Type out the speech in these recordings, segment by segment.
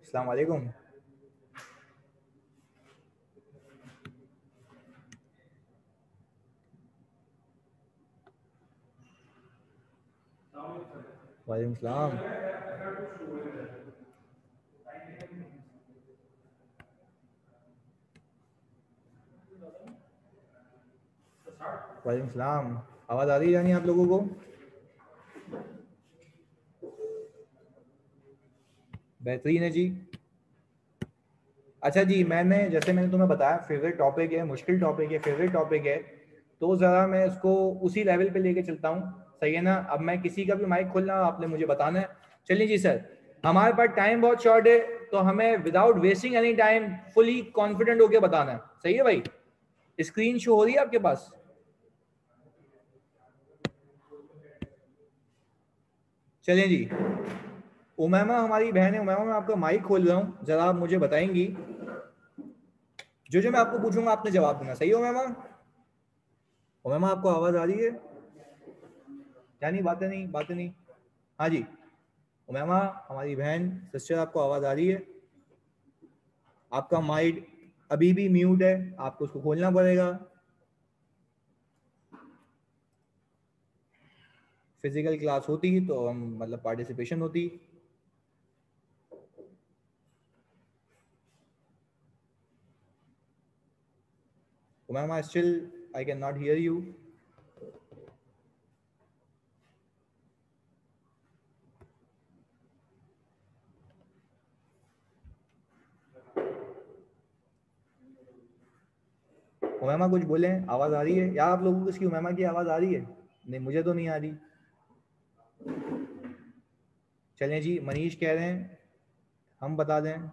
अस्सलाम वालेकुम। वालेकुम सलाम। वालेकुम सलाम। आवाज़ आ रही है यानी आप लोगों को? बेहतरीन है जी। अच्छा जी, मैंने तुम्हें बताया फेवरेट टॉपिक है, मुश्किल टॉपिक है, फेवरेट टॉपिक है, तो ज़रा मैं उसको उसी लेवल पे लेके चलता हूँ। सही है ना? अब मैं किसी का भी माइक खोलना आपने मुझे बताना है। चलिए जी सर, हमारे पास टाइम बहुत शॉर्ट है, तो हमें without wasting any time fully confident होकर बताना है। सही है भाई? स्क्रीन शो हो रही है आपके पास? चलिए जी, उमैमा हमारी बहन है। उमैमा, मैं आपका माइक खोल रहा हूँ, जरा आप मुझे बताएंगी जो मैं आपको पूछूंगा आपने जवाब देना। सही है उमैमा? उमैमा, आपको आवाज आ रही है? क्या नहीं, बातें नहीं। हाँ जी, उमैमा हमारी बहन, सिस्टर, आपको आवाज आ रही है? आपका माइक अभी भी म्यूट है, आपको उसको खोलना पड़ेगा। फिजिकल क्लास होती तो हम मतलब पार्टिसिपेशन होती। Umaima, still I can not hear you. Umaima कुछ बोले, आवाज आ रही है या आप लोगों को इसकी उमैमा की आवाज आ रही है? नहीं, मुझे तो नहीं आ रही। चलें जी, मनीष कह रहे हैं हम बता दें।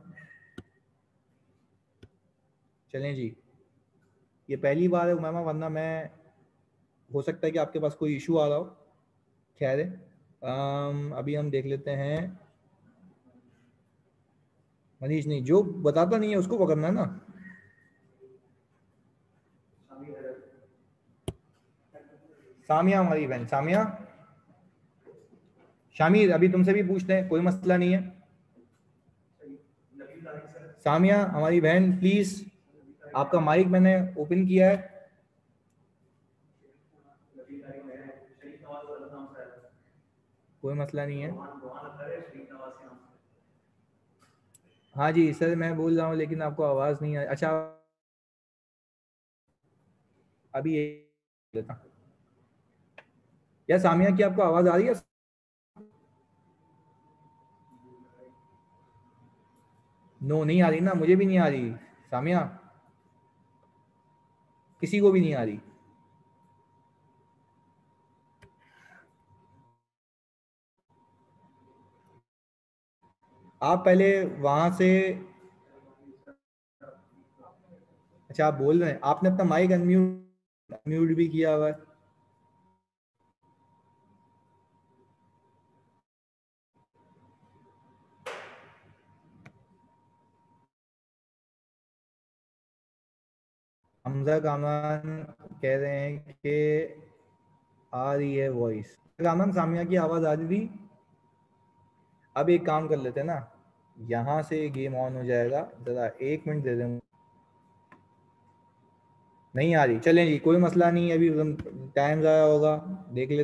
चलें जी, ये पहली बार है उमैमा, वरना मैं, हो सकता है कि आपके पास कोई इशू आ रहा हो। खैर है, अभी हम देख लेते हैं। मनीष नहीं, जो बताता नहीं है उसको पकड़ना है ना। सामिया हमारी बहन, सामिया, शामिर, अभी तुमसे भी पूछते हैं, कोई मसला नहीं है। सामिया हमारी बहन, प्लीज, आपका माइक मैंने ओपन किया है। कोई मसला नहीं है। हाँ जी सर, मैं बोल रहा हूँ लेकिन आपको आवाज़ नहीं आ रही। अच्छा, अभी ये देता। या सामिया की आपको आवाज़ आ रही है? नो, नहीं आ रही ना, मुझे भी नहीं आ रही। सामिया, किसी को भी नहीं आ रही। आप पहले वहां से, अच्छा आप बोल रहे हैं, आपने अपना माइक अनम्यूट म्यूट भी किया हुआ है। हमजा कामरान कह रहे हैं कि आ रही है वॉइस। कामरान, सामिया की आवाज़ आ रही थी। अब एक काम कर लेते हैं ना, यहाँ से गेम ऑन हो जाएगा, ज़रा 1 मिनट दे दें। नहीं आ रही, चलें जी, कोई मसला नहीं है, अभी टाइम ज़्यादा होगा, देख ले।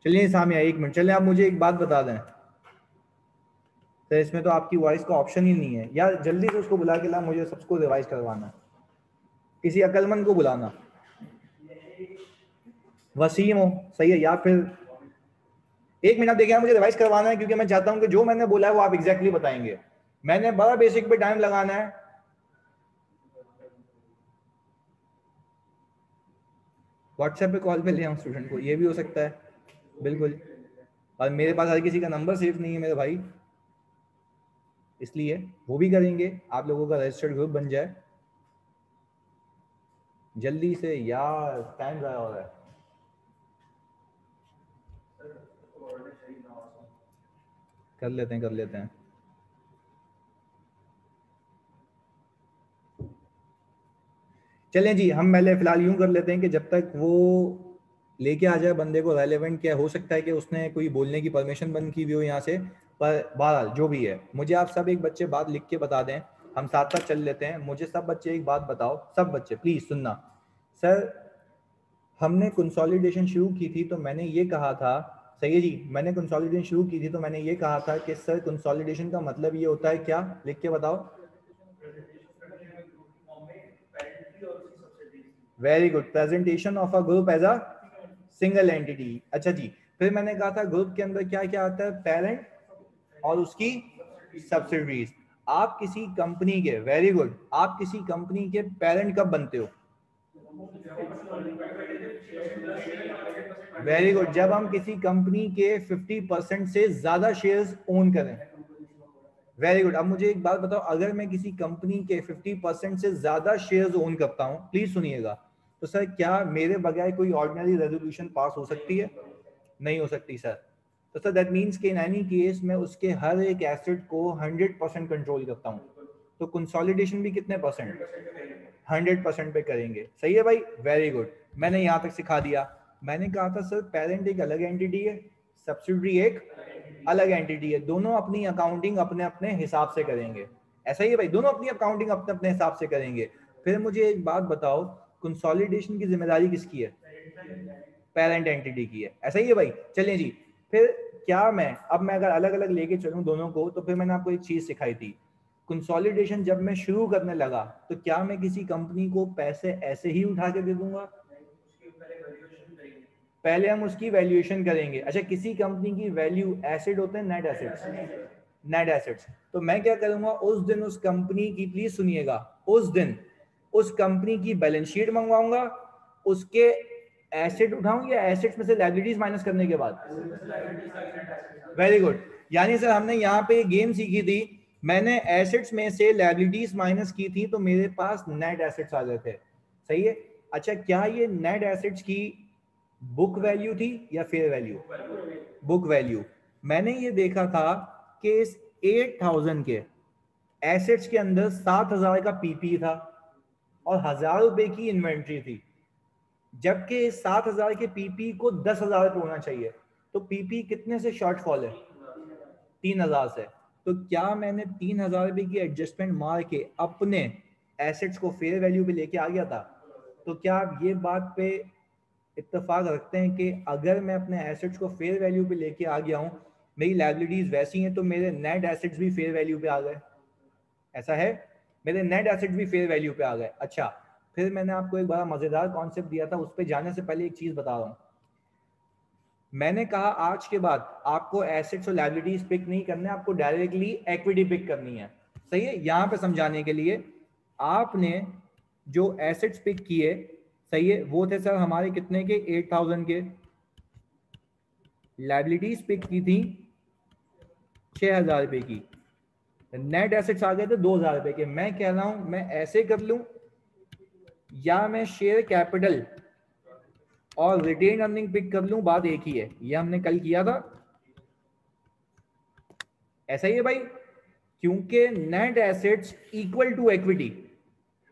चलिए सामिया, 1 मिनट, चलें, आप मुझे एक बात बता दें। तो इसमें तो आपकी वॉइस का ऑप्शन ही नहीं है यार, जल्दी से उसको बुला के ला, मुझे सबको रिवाइज करवाना है। किसी अकलमंद को बुलाना। वसीम हो, सही है, या फिर 1 मिनट देखिए, मुझे रिवाइज करवाना है, क्योंकि मैं चाहता हूं कि जो मैंने बोला है वो आप एग्जैक्टली बताएंगे। मैंने बड़ा बेसिक पे टाइम लगाना है। व्हाट्सएप पे कॉल पे ले आऊँ स्टूडेंट को, ये भी हो सकता है, बिल्कुल। और मेरे पास हर किसी का नंबर सेव नहीं है मेरे भाई, इसलिए वो भी करेंगे, आप लोगों का रजिस्टर्ड ग्रुप बन जाए जल्दी से यार, टाइम ज़्यादा हो रहा है। कर लेते हैं। चलें जी, हम पहले फिलहाल यूं कर लेते हैं कि जब तक वो लेके आ जाए बंदे को रेलेवेंट, क्या हो सकता है कि उसने कोई बोलने की परमिशन बंद की हुई हो यहाँ से, पर बहरहाल जो भी है, मुझे आप सब एक बच्चे बात लिख के बता दें, हम साथ साथ चल लेते हैं। मुझे सब बच्चे एक बात बताओ, सब बच्चे प्लीज सुनना। सर हमने कंसोलिडेशन शुरू की थी तो मैंने ये कहा था, सही है जी, मैंने कंसोलिडेशन शुरू की थी तो मैंने ये कहा था कि सर कंसोलिडेशन का मतलब ये होता है क्या, लिख के बताओ। Very good, presentation of a group as a single entity. अच्छा जी, फिर मैंने कहा था ग्रुप के अंदर क्या क्या आता है, पेरेंट और उसकी सब्सिडरीज। आप किसी कंपनी के, वेरी गुड, आप किसी कंपनी के पेरेंट कब बनते हो? वेरी गुड, जब हम किसी कंपनी के 50% से ज्यादा शेयर्स ओन करें। वेरी गुड, अब मुझे एक बात बताओ, अगर मैं किसी कंपनी के 50% से ज्यादा शेयर्स ओन करता हूं, प्लीज सुनिएगा, तो सर क्या मेरे बगैर कोई ऑर्डिनरी रेजोल्यूशन पास हो सकती है? नहीं हो सकती सर। तो सर दैट मीन्स कि इन एनी केस मैं उसके हर एक एसेट को 100% कंट्रोल करता हूं। तो कंसोलिडेशन भी कितने परसेंट? 100% पे करेंगे। सही है भाई, वेरी गुड, मैंने यहां तक सिखा दिया। मैंने कहा था सर पेरेंट एक अलग एंटिटी है, सब्सिडरी एक अलग एंटिटी है, दोनों अपनी अकाउंटिंग अपने अपने हिसाब से करेंगे। ऐसा ही है भाई, दोनों अपनी अकाउंटिंग अपने अपने हिसाब से करेंगे। फिर मुझे एक बात बताओ, कंसोलिडेशन की जिम्मेदारी किसकी है? पेरेंट एंटिटी की है। ऐसा ही है भाई, चलिए जी। फिर क्या मैं अगर अलग अलग लेके चलूं दोनों को, तो फिर मैंने आपको एक चीज सिखाई थी, कंसोलिडेशन जब मैं शुरू करने लगा तो क्या मैं किसी कंपनी को पैसे ऐसे ही उठा के दे दूंगा? पहले हम उसकी वैल्यूएशन करेंगे। अच्छा, किसी कंपनी की वैल्यू एसेट होते हैं, नेट एसेट्स, नेट एसेट्स। तो मैं क्या करूंगा, उस दिन उस कंपनी की, प्लीज सुनिएगा, उस दिन उस कंपनी की बैलेंस शीट मंगवाऊंगा, उसके एसेट उठाऊं, या एसेट्स में से लायबिलिटीज माइनस करने के बाद? वेरी गुड, यानी सर हमने यहाँ पे गेम सीखी थी, मैंने एसेट्स में से लायबिलिटीज माइनस की थी तो मेरे पास नेट एसेट्स आ गए थे। सही है। अच्छा, क्या ये नेट एसेट्स की बुक वैल्यू थी या फेयर वैल्यू? Book value. मैंने ये देखा था कि इस 8000 के एसेट्स के अंदर 7000 का पीपी था और 1000 रुपए की इन्वेंट्री थी, जबकि इस 7000 के पीपी को 10,000 पे होना चाहिए। तो पीपी कितने से शॉर्टफॉल है? 3000 से। तो क्या मैंने 3000 रुपए की एडजस्टमेंट मार के अपने एसेट्स को फेयर वैल्यू पे लेके आ गया था? तो क्या आप ये बात पे इत्तेफाक रखते हैं कि अगर मैं अपने एसेट्स को फेयर वैल्यू पे लेके आ गया हूं, मेरी लायबिलिटीज वैसी हैं, तो मेरे नेट एसेट्स भी फेयर वैल्यू पे आ गए? ऐसा है, मेरे नेट एसेट्स भी फेयर वैल्यू पे आ गए। अच्छा, फिर मैंने आपको एक बड़ा मजेदार कॉन्सेप्ट दिया था, उस पर जाने से पहले एक चीज बता रहा हूं। मैंने कहा आज के बाद आपको एसेट्स और लायबिलिटीज पिक नहीं करने, आपको डायरेक्टली इक्विटी पिक करनी है। सही है, यहां पे समझाने के लिए, आपने जो एसेट्स पिक किए, सही है, वो थे सर हमारे कितने के? 8000 के। लायबिलिटीज पिक की थी 6000 रुपए की। नेट एसेट्स आ गए थे 2000 रुपए के। मैं कह रहा हूं मैं ऐसे कर लूं, या मैं शेयर कैपिटल और रिटेन अर्निंग पिक कर लूं, बात एक ही है, ये हमने कल किया था। ऐसा ही है भाई, क्योंकि net assets equal to equity.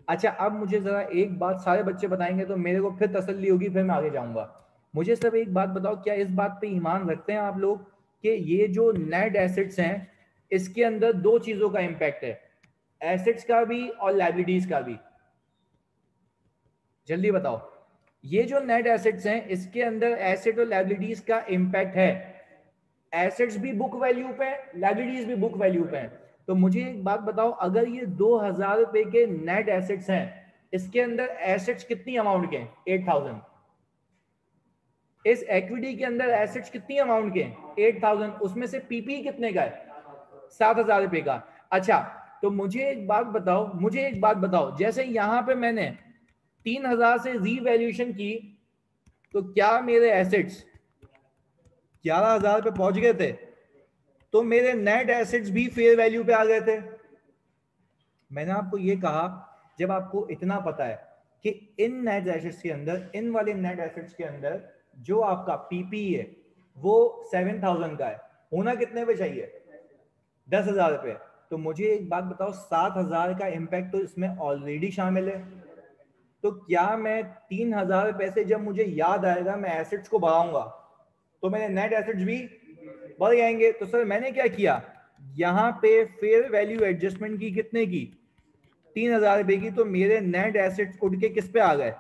अच्छा, अब मुझे जरा एक बात, सारे बच्चे बताएंगे तो मेरे को फिर तसल्ली होगी, फिर मैं आगे जाऊंगा। मुझे सब एक बात बताओ, क्या इस बात पे ईमान रखते हैं आप लोग कि ये जो नेट एसेट्स हैं, इसके अंदर दो चीजों का इंपैक्ट है, एसेट्स का भी और लायबिलिटीज का भी? जल्दी बताओ। ये जो नेट एसेट्स हैं, इसके अंदर एसेट और लायबिलिटीज का इंपैक्ट है। एसेट्स भी बुक वैल्यू पे, लायबिलिटीज भी बुक वैल्यू पे है। तो मुझे एक बात बताओ, अगर ये 2000 रुपए के नेट एसेट्स हैं, इसके अंदर एसेट्स कितनी अमाउंट के? 8000। इस इक्विटी के अंदर एसेट्स कितनी अमाउंट के? 8000। उसमें से पीपी कितने का है? 7000 रुपए का। अच्छा, तो मुझे एक बात बताओ, जैसे यहां पे मैंने 3000 से रीवैल्यूएशन की, तो क्या मेरे एसेट्स 11000 पे पहुंच गए थे? तो मेरे नेट एसेट्स भी फेयर वैल्यू पे आ गए थे। मैंने आपको ये कहा, जब आपको इतना पता है कि इन नेट एसेट्स के अंदर, इन वाले नेट एसेट्स के अंदर जो आपका पीपी है वो 7000 का है, होना कितने पे चाहिए? 10,000 रुपए। तो मुझे एक बात बताओ, 7000 का इंपैक्ट तो इसमें ऑलरेडी शामिल है। तो क्या मैं 3000 रुपए से जब मुझे याद आएगा मैं एसेट्स को बढ़ाऊंगा, तो मेरे नेट एसेट्स भी बढ़ जाएंगे। तो सर मैंने क्या किया, यहाँ पे फेयर वैल्यू एडजस्टमेंट की, कितने की, 3,000 रुपए की। तो मेरे नेट एसेट्स उठ के किस पे आ गए,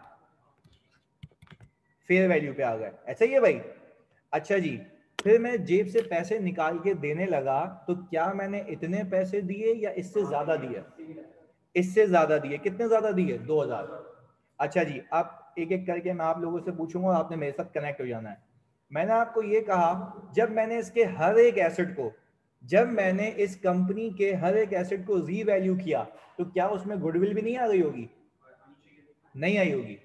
फेयर वैल्यू पे आ गए। ऐसा ही है भाई। अच्छा जी, फिर मैं जेब से पैसे निकाल के देने लगा, तो क्या मैंने इतने पैसे दिए या इससे ज्यादा दिए, इससे ज्यादा दिए। कितने ज्यादा दिए, 2,000। अच्छा जी, अब एक एक करके मैं आप लोगों से पूछूंगा, आपने मेरे साथ कनेक्ट हो जाना है। मैंने आपको ये कहा, जब मैंने इसके हर एक एसेट को, जब मैंने इस कंपनी के हर एक एसेट को रीवैल्यू किया, तो क्या उसमें गुडविल भी नहीं आ गई होगी, नहीं आई होगी,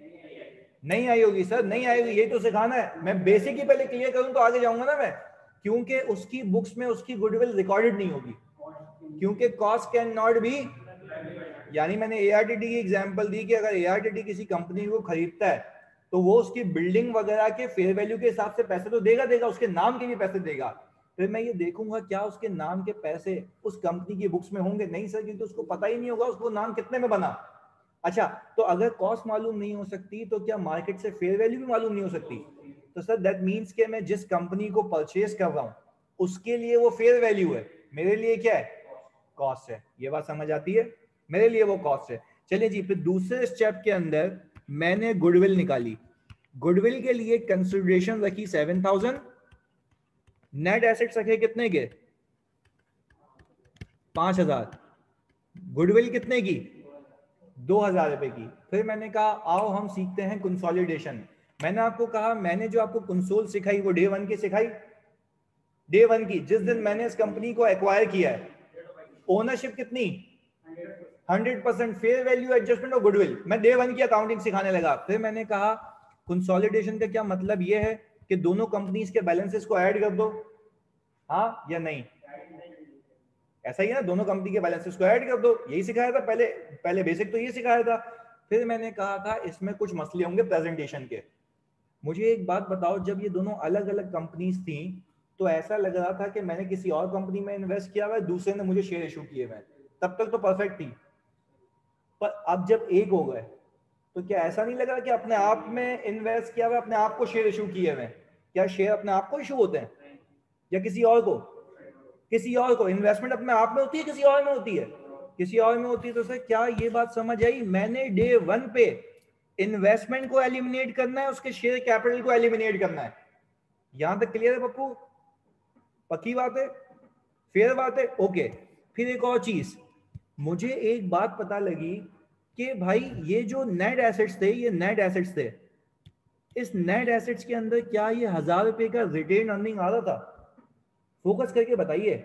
नहीं आई होगी सर, नहीं आएगी। यही तो सिखाना है, मैं बेसिक ही पहले क्लियर करूं तो आगे जाऊंगा ना मैं। क्योंकि उसकी बुक्स में उसकी गुडविल रिकॉर्डेड नहीं होगी, क्योंकि कॉस्ट कैन नॉट बी, यानी मैंने एआरटीटी की एग्जांपल दी कि अगर एआरटीटी किसी कंपनी को खरीदता है तो वो उसकी बिल्डिंग वगैरह के फेयर वैल्यू के हिसाब से पैसे तो देगा, उसके नाम के भी पैसे देगा। फिर मैं ये देखूंगा क्या उसके नाम के पैसे उस कंपनी की बुक्स में होंगे, नहीं सर, क्योंकि उसको पता ही नहीं होगा उसको नाम कितने में बना। अच्छा, तो अगर कॉस्ट मालूम नहीं हो सकती तो क्या मार्केट से फेयर वैल्यू भी मालूम नहीं हो सकती। तो सर दैट मीन्स कि मैं जिस कंपनी को परचेज कर रहा हूं उसके लिए वो फेयर वैल्यू है, मेरे लिए क्या है, कॉस्ट है। ये बात समझ आती है, मेरे लिए वो कॉस्ट है। चलिए जी, फिर दूसरे स्टेप के अंदर मैंने गुडविल निकाली। गुडविल के लिए कंसिडरेशन रखी 7,000, नेट एसेट्स रखे कितने के, 5,000, गुडविल कितने की, 2,000 रुपए की। फिर मैंने कहा आओ हम सीखते हैं कंसोलिडेशन। मैंने आपको कहा, मैंने जो आपको कंसोल सिखाई वो डे 1 की सिखाई, डे 1 की, जिस दिन मैंने इस कंपनी को एक्वायर किया है। ओनरशिप कितनी, 100%, फेयर वैल्यू एडजस्टमेंट और गुडविल। मैं डे 1 की अकाउंटिंग सिखाने लगा। फिर मैंने कहा कंसोलिडेशन का क्या मतलब ये है कि दोनों कंपनीज के बैलेंसेस को ऐड कर दो, हाँ या नहीं, ऐसा ही है ना, दोनों कंपनी के बैलेंसेस को ऐड कर दो, यही सिखाया था पहले, पहले बेसिक तो ये सिखाया था। फिर मैंने कहा था इसमें कुछ मसले होंगे प्रेजेंटेशन के। मुझे एक बात बताओ, जब ये दोनों अलग अलग कंपनीज थी तो ऐसा लग रहा था कि मैंने किसी और कंपनी में इन्वेस्ट किया हुआ है, दूसरे ने मुझे शेयर इशू किए हुए, तब तक तो परफेक्ट थी। पर अब जब एक हो गए तो क्या ऐसा नहीं लगा कि अपने आप में इन्वेस्ट किया हुआ, अपने आप को शेयर इशू किए हुए, क्या शेयर अपने आप को इशू होते हैं या किसी और को, किसी और को। इन्वेस्टमेंट अपने आप में होती है, किसी और में होती है, किसी और में होती है। तो सर क्या ये बात समझ आई, मैंने डे 1 पे इन्वेस्टमेंट को एलिमिनेट करना है, उसके शेयर कैपिटल को एलिमिनेट करना है। यहां तक क्लियर है पप्पू, पक्की बात है, फेयर बात है, ओके। फिर एक और चीज, मुझे एक बात पता लगी कि भाई ये जो नेट एसेट्स थे, ये नेट एसेट्स थे, इस नेट एसेट्स के अंदर क्या ये 1,000 रुपए का रिटेन अर्निंग आ रहा था, फोकस करके बताइए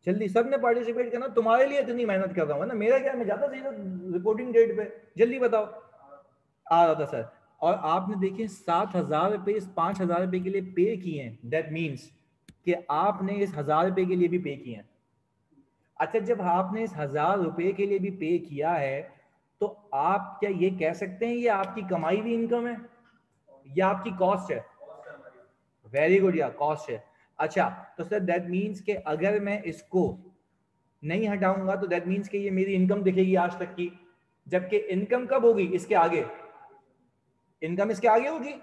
जल्दी, सबने पार्टिसिपेट करना, तुम्हारे लिए इतनी मेहनत कर रहा हूँ ना, मेरा क्या, मैं जाता सीधा रिपोर्टिंग डेट पे, जल्दी बताओ। आ रहा था सर। और आपने देखिए 7,000 रुपए इस 5,000 रुपए के लिए पे किए हैं, दैट मीन्स कि आपने इस 1,000 रुपए के लिए भी पे किए हैं। अच्छा, जब आपने इस 1,000 रुपए के लिए भी पे किया है तो आप क्या ये कह सकते हैं ये आपकी कमाई हुई इनकम है या आपकी कॉस्ट है, वेरी गुड, या कॉस्ट है। अच्छा, तो सर दैट मीन्स कि अगर मैं इसको नहीं हटाऊंगा तो दैट मीन्स कि ये मेरी इनकम दिखेगी आज तक की, जबकि इनकम कब होगी, इसके आगे, इनकम इसके आगे होगी।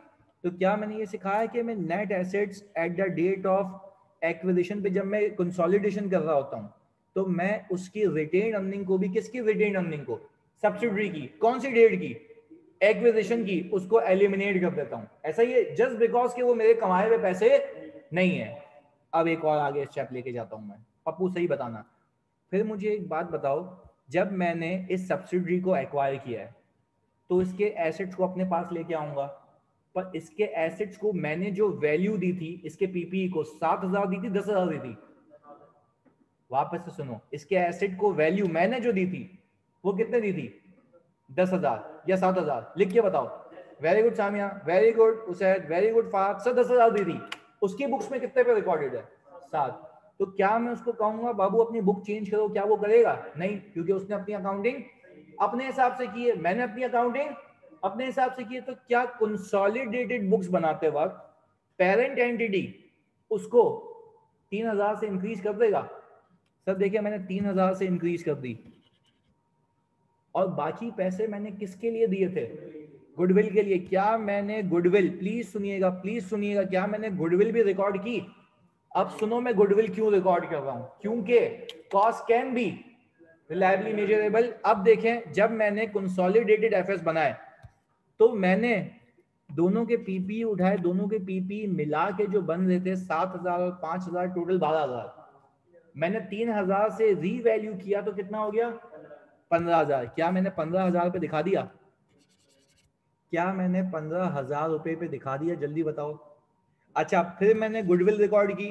तो क्या मैंने ये सिखाया कि मैं net assets at the date of acquisition पे जब मैं कंसोलिडेशन कर रहा होता हूं तो मैं उसकी रिटेन अर्निंग को भी, किसकी रिटेन अर्निंग को, सब्सिडरी की, कौन सी डेट की, एक्विजिशन की, उसको एलिमिनेट कर देता हूं। ऐसा ही है, जस्ट बिकॉज कि वो मेरे कमाए हुए पैसे नहीं है। अब एक और आगे स्टेप लेके जाता हूं मैं, पप्पू सही बताना। फिर मुझे एक बात बताओ, जब मैंने इस सब्सिडरी को एक्वायर किया है तो इसके एसेट्स को अपने पास लेके आऊंगा, पर इसके एसेट्स को मैंने जो वैल्यू दी थी, इसके पीपीई को 7,000 दी थी, 10,000 दी थी, वापस से सुनो, इसके एसेट को वैल्यू मैंने जो दी थी वो कितने दी थी, 10,000 या 7,000, लिख के बताओ। Very good Samia, very good Usaid, very good फात, सर 10,000 दी थी। उसकी बुक्स में कितने पे रिकॉर्डेड है, 7। तो क्या मैं उसको कहूंगा बाबू अपनी बुक चेंज करो, क्या वो करेगा, नहीं, क्योंकि उसने अपनी अकाउंटिंग अपने हिसाब से की है, मैंने अपनी अकाउंटिंग अपने हिसाब से की है। तो क्या कंसोलिडेटेड बुक्स बनाते वक्त पेरेंट एंटिटी उसको 3,000 से इंक्रीज कर देगा, सर देखिए मैंने 3,000 से इंक्रीज कर दी, और बाकी पैसे मैंने किसके लिए दिए थे, गुडविल के लिए क्या मैंने गुडविल, प्लीज सुनिएगा, क्या मैंने गुडविल भी रिकॉर्ड की? अब सुनो मैं गुडविल क्यों रिकॉर्ड कर रहा हूं, क्योंकि cost can be reliably measurable. अब देखें, जब मैंने कंसोलिडेटेड एफएस बनाए तो मैंने दोनों के पीपी उठाए, दोनों के पीपी मिला के जो बन रहे थे 7,000 और 5,000 टोटल 12,000। मैंने 3,000 से रीवैल्यू किया तो कितना हो गया? 15,000। क्या मैंने 15,000 पे दिखा दिया? क्या मैंने 15,000 रुपए पे दिखा दिया? जल्दी बताओ। अच्छा, फिर मैंने गुडविल रिकॉर्ड की,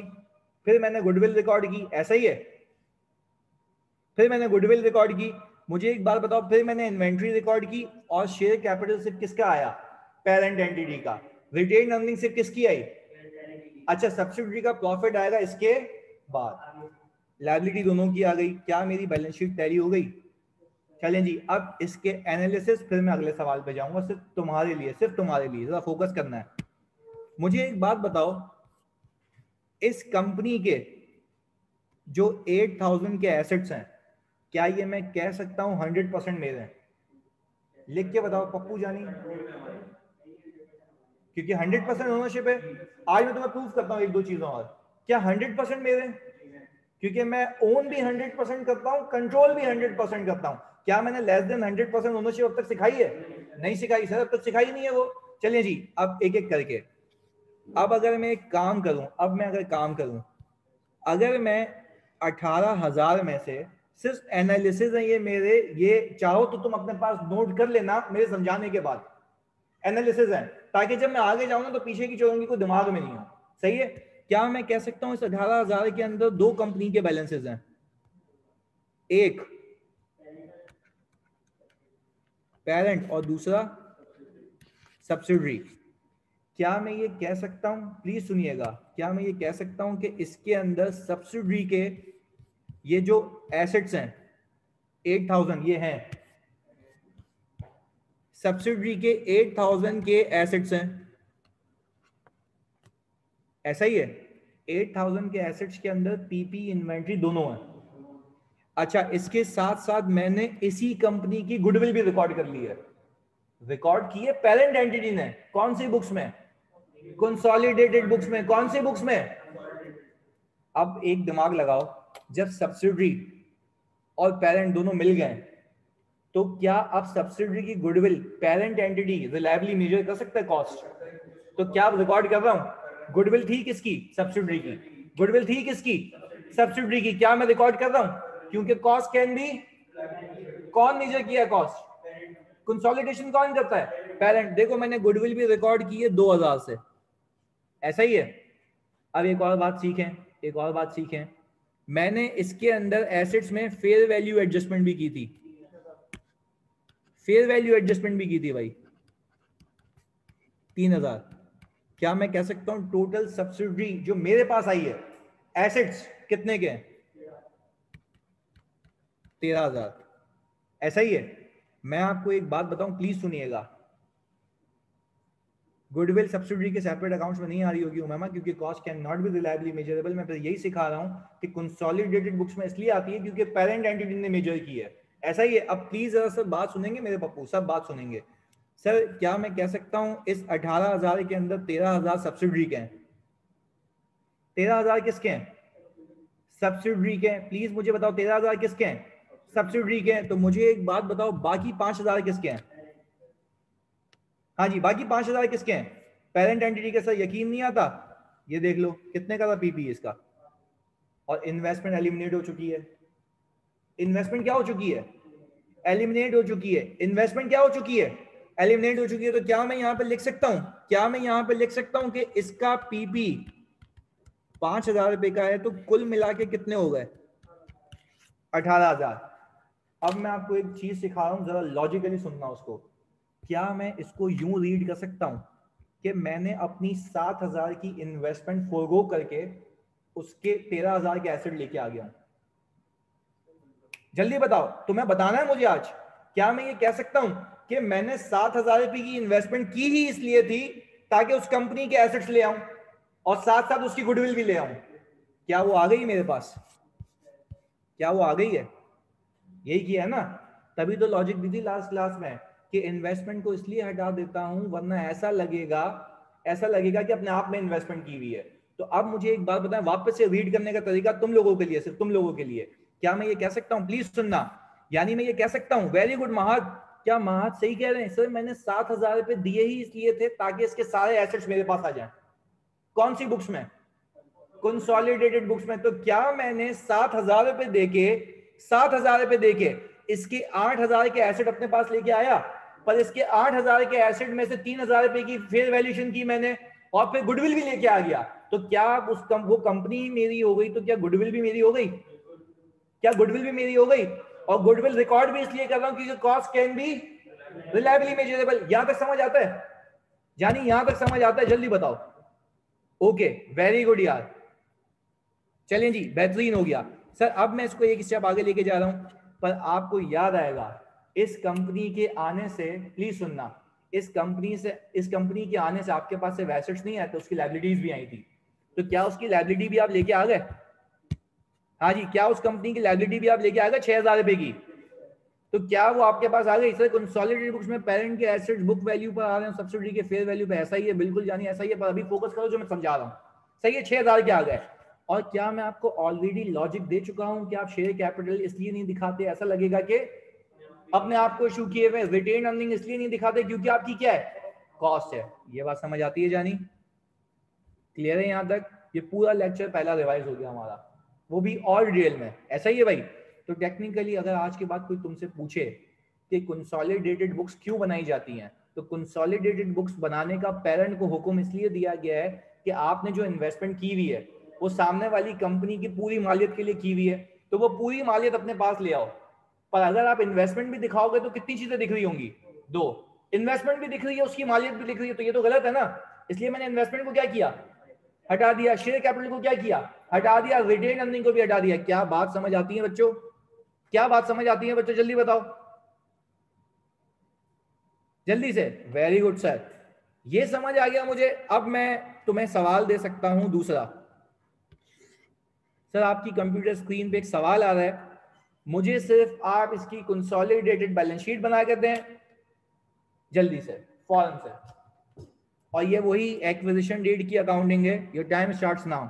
ऐसा ही है? फिर मैंने गुडविल रिकॉर्ड की, मुझे एक बात बताओ, फिर मैंने इन्वेंट्री रिकॉर्ड की और शेयर कैपिटल सिर्फ किसका आया? पेरेंट एंटिटी का। रिटेन अर्निंग सिर्फ किसकी आई? अच्छा, सब्सिडियरी का प्रॉफिट आएगा इसके बाद, लायबिलिटी दोनों की आ गई। क्या मेरी बैलेंस शीट टैली हो गई? चलें जी, अब इसके एनालिसिस, फिर मैं अगले सवाल पे जाऊंगा। सिर्फ तुम्हारे लिए जरा फोकस करना है। मुझे एक बात बताओ, इस कंपनी के जो 8,000 के एसेट्स हैं, क्या ये मैं कह सकता हूं 100% मेरे हैं? लिख के बताओ पप्पू जानी, क्योंकि 100% ओनरशिप है। आज मैं तुम्हें प्रूफ करता हूं एक दो चीजों और। क्या 100% मेरे हैं? क्योंकि मैं ओन भी 100% करता हूं, कंट्रोल भी 100% करता हूं। क्या मैंने लेस देन 100% ओनरशिप अब तक सिखाई है? नहीं सिखाई सर, अब तक सिखाई नहीं है वो। चलिए जी, अब एक एक करके, अब अगर मैं एक काम करूं, अगर मैं 18,000 में से, सिर्फ एनालिसिस है ये मेरे, ये चाहो तो तुम अपने पास नोट कर लेना मेरे समझाने के बाद। एनालिसिस है ताकि जब मैं आगे जाऊं ना तो पीछे की चोरों की कोई दिमाग में नहीं हो। सही है? क्या मैं कह सकता हूं इस 18,000 के अंदर दो कंपनी के बैलेंसेस हैं, एक पेरेंट और दूसरा सब्सिडरी। क्या मैं ये कह सकता हूं, प्लीज सुनिएगा, क्या मैं ये कह सकता हूं कि इसके अंदर सब्सिडरी के ये जो एसेट्स हैं 8,000 ये हैं, सब्सिडरी के 8,000 के एसेट्स हैं, ऐसा ही है? 8,000 के एसेट्स के अंदर पीपी इन्वेंट्री दोनों है। अच्छा, इसके साथ साथ मैंने इसी कंपनी की गुडविल भी रिकॉर्ड कर ली है। रिकॉर्ड की है पेरेंट एंटिटी ने, कौन सी बुक्स में? कंसोलिडेटेड बुक्स में। कौन सी बुक्स में? अब एक दिमाग लगाओ, जब सब्सिडरी और पेरेंट दोनों मिल गए तो क्या अब सब्सिडरी की goodwill parent entity reliably measure कर सकता है कॉस्ट? तो क्या अब रिकॉर्ड कर रहा हूं गुडविल थी किसकी? सब्सिडरी की। गुडविल थी किसकी? सब्सिडरी की। क्या मैं रिकॉर्ड कर रहा हूं? क्योंकि कॉस्ट कैन बी, कौन मेजर किया कॉस्ट? कंसोलिडेशन कौन करता है? पेरेंट। देखो मैंने गुडविल भी रिकॉर्ड की है 2,000 से, ऐसा ही है? अब एक और बात सीखें, मैंने इसके अंदर एसेट्स में फेयर वैल्यू एडजस्टमेंट भी की थी, भाई 3,000। क्या मैं कह सकता हूं टोटल सब्सिडी जो मेरे पास आई है एसेट्स कितने के हैं? 13,000, ऐसा ही है? मैं आपको एक बात बताऊं, प्लीज सुनिएगा, गुडविल सब्सिडी के सेपरेट अकाउंट्स में नहीं आ रही होगी उमामा, क्योंकि cost can not be reliably measurable. मैं फिर यही सिखा रहा हूं कि कंसोलिडेटेड बुक्स में इसलिए आती है क्योंकि पेरेंट एंटिटी ने मेजर की है, ऐसा ही है? अब प्लीज जरा सब बात सुनेंगे मेरे पप्पू, सब बात सुनेंगे। सर क्या मैं कह सकता हूं इस 18,000 के अंदर 13,000 सब्सिडी के हैं? 13,000 किसके हैं? सब्सिडी के हैं। प्लीज मुझे बताओ 13,000 किसके हैं? सब्सिडी के हैं। तो मुझे एक बात बताओ, बाकी 5,000 किसके हैं? हाँ जी, बाकी 5,000 किसके हैं? पेरेंट एंटिटी के। सर यकीन नहीं आता, ये देख लो कितने का था पीपी इसका, और इन्वेस्टमेंट एलिमिनेट हो चुकी है। इन्वेस्टमेंट क्या हो चुकी है? एलिमिनेट हो चुकी है। इन्वेस्टमेंट क्या हो चुकी है? एलिमिनेट हो चुकी है। तो क्या मैं यहां पे लिख सकता हूं कि इसका पीपी 5,000 रुपए का है, तो कुल मिला के कितने हो गए? 18,000। अब मैं आपको एक चीज सिखा रहा हूं, जरा लॉजिकली सुनना उसको। क्या मैं इसको यूं रीड कर सकता हूं कि मैंने अपनी 7,000 की इन्वेस्टमेंट फोरगो करके उसके 13,000 के एसेट लेके आ गया? जल्दी बताओ, तुम्हें बताना है मुझे आज। क्या मैं ये कह सकता हूं कि मैंने 7,000 रुपए की इन्वेस्टमेंट की ही इसलिए थी ताकि उस कंपनी के एसेट्स ले आऊं और साथ साथ उसकी गुडविल भी ले आऊं? क्या वो आ गई मेरे पास? क्या वो आ गई है? यही किया है ना? तभी तो लॉजिक दी थी लास्ट क्लास में कि इन्वेस्टमेंट को इसलिए हटा देता हूं वरना ऐसा लगेगा कि अपने आप में इन्वेस्टमेंट की हुई है। तो अब मुझे एक बात बताएं, वापस से रीड करने का तरीका तुम लोगों के लिए, सिर्फ तुम लोगों के लिए, क्या मैं ये कह सकता हूं, प्लीज सुनना, यानी मैं ये कह सकता हूं, वेरी गुड महाद, क्या महाद सही कह रहे हैं सर, मैंने 7,000 रुपए दिए ही इसलिए थे ताकि इसके सारे एसेट्स मेरे पास आ जाएं। कौन सी बुक्स में? कंसोलिडेटेड बुक्स में। तो क्या मैंने 7,000 रुपए देके 7,000 रुपए देके इसके 8,000 के एसेट अपने पास लेके आया, पर इसके 8,000 के एसेट में से 3,000 रुपए की फेयर वैल्यूएशन की मैंने, और फिर गुडविल भी लेके आ गया, तो क्या वो कंपनी मेरी हो गई, तो क्या गुडविल भी मेरी हो गई? क्या गुडविल भी मेरी हो गई? और गुडविल रिकॉर्ड भी इसलिए कर रहा हूं क्योंकि cost can be reliably measurable. यहां तक समझ आता है यानी, यहां तक समझ आता है? जल्दी बताओ। ओके, वेरी गुड यार, चलें जी, बेहतरीन हो गया सर। अब मैं इसको एक स्टेप आगे लेके जा रहा हूं, पर आपको याद आएगा इस कंपनी के आने से, प्लीज सुनना, इस कंपनी के आने से आपके पास सिर्फ एसेट्स नहीं आए, तो उसकी लायबिलिटीज भी आई थी। तो क्या उसकी लायबिलिटी भी आप लेके आ गए? हाँ जी, क्या उस कंपनी की लायबिलिटी भी आप लेके आ गए 6,000 रुपए की? तो क्या वो आपके पास आ गई? सर कंसोलिडेटेड बुक्स में पेरेंट के एसेट्स बुक वैल्यू पर आ रहे हैं, सब्सिडी के फेयर वैल्यू पे, ऐसा ही है बिल्कुल, जानी ऐसा ही है, पर अभी फोकस करो जो मैं समझा रहा हूँ। सही है, 6,000 के आ गए। और क्या मैं आपको ऑलरेडी लॉजिक दे चुका हूं कि आप शेयर कैपिटल इसलिए नहीं दिखाते, ऐसा लगेगा कि अपने आप को इशू किए हुए, रिटेन अर्निंग इसलिए नहीं दिखाते क्योंकि आपकी क्या है, कॉस्ट है। ये बात समझ आती है जानी? क्लियर है यहां तक? ये पूरा लेक्चर पहला रिवाइज हो गया हमारा, वो भी ऑल डिटेल में, ऐसा ही है भाई। तो टेक्निकली अगर आज के बाद कोई तुमसे पूछे कि कंसोलिडेटेड बुक्स क्यों बनाई जाती हैं, तो कंसोलिडेटेड बुक्स बनाने का पेरेंट को हुक्म इसलिए दिया गया है कि आपने जो इन्वेस्टमेंट की हुई है वो सामने वाली कंपनी की पूरी मालियत के लिए की हुई है, तो वो पूरी मालियत अपने पास ले आओ। पर अगर आप इन्वेस्टमेंट भी दिखाओगे तो कितनी चीजें दिख रही होंगी? दो, इन्वेस्टमेंट भी दिख रही है, उसकी मालियत भी दिख रही है, तो ये तो गलत है ना। इसलिए मैंने इन्वेस्टमेंट को क्या किया, हटा दिया, शेयर कैपिटल को क्या किया, हटा दिया, रिटेन अर्निंग को भी हटा दिया। क्या बात समझ आती है बच्चों? क्या बात समझ आती है बच्चों, जल्दी बताओ, जल्दी से। वेरी गुड सर, ये समझ आ गया मुझे। अब मैं तुम्हें सवाल दे सकता हूं दूसरा। सर आपकी कंप्यूटर स्क्रीन पे एक सवाल आ रहा है, मुझे सिर्फ आप इसकी कंसोलिडेटेड बैलेंस शीट बना कर दें जल्दी से, फौरन से। और ये वही एक्विजिशन डेट की अकाउंटिंग है। Your time starts now.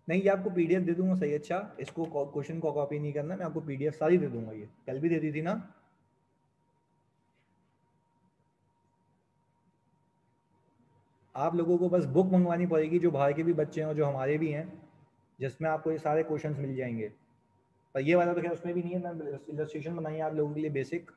नहीं, ये आपको पीडीएफ दे दूंगा, सही, अच्छा, इसको क्वेश्चन को कॉपी नहीं करना, मैं आपको पीडीएफ सारी दे दूंगा, ये कल भी दे दी थी ना। आप लोगों को बस बुक मंगवानी पड़ेगी, जो बाहर के भी बच्चे हैं और जो हमारे भी हैं, जिसमें आपको ये सारे क्वेश्चंस मिल जाएंगे। पर ये वाला तो खैर उसमें भी नहीं है, मैं इलस्ट्रेशन बनाई है आप लोगों के लिए बेसिक।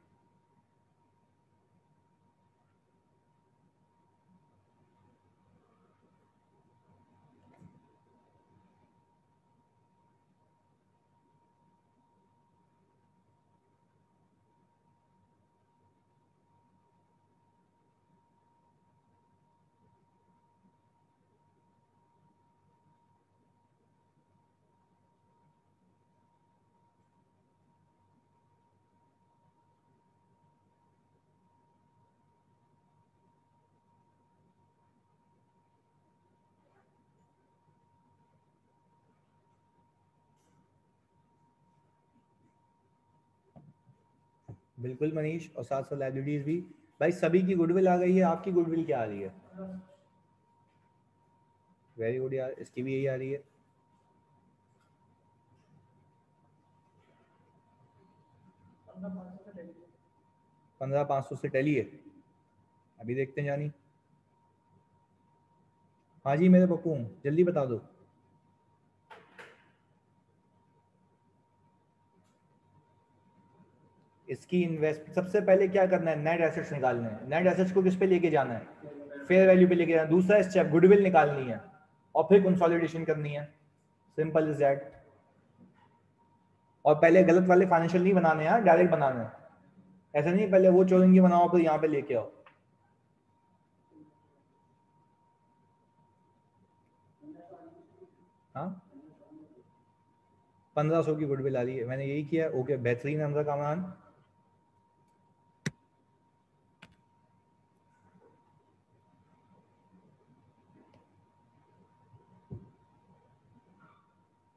बिल्कुल मनीष, और साथ साथ लाइब्रेरीज भी। भाई सभी की गुडविल आ गई है, आपकी गुडविल क्या आ रही है? वेरी गुड यार, इसकी भी यही आ रही है। 15,500 से टैली है। अभी देखते हैं जानी। हाँ जी मेरे पप्पू, जल्दी बता दो। इसकी इन्वेस्ट सबसे पहले क्या करना है, नेट एसेट्स निकालने हैं। नेट एसेट्स को किस पे लेके जाना है, फेयर वैल्यू पे लेके जाना है। दूसरा स्टेप गुडविल निकालनी है, और फिर कंसोलिडेशन करनी है, सिंपल इज दैट। और पहले गलत वाले फाइनेंशियल नहीं बनाने हैं, डायरेक्ट बनाने हैं। ऐसा नहीं पहले वो चौरंगी बनाओ फिर यहाँ पे लेके आओ। हाँ 1500 की गुडविल आ रही है, मैंने यही किया। ओके बेहतरीन हमजा कामरान।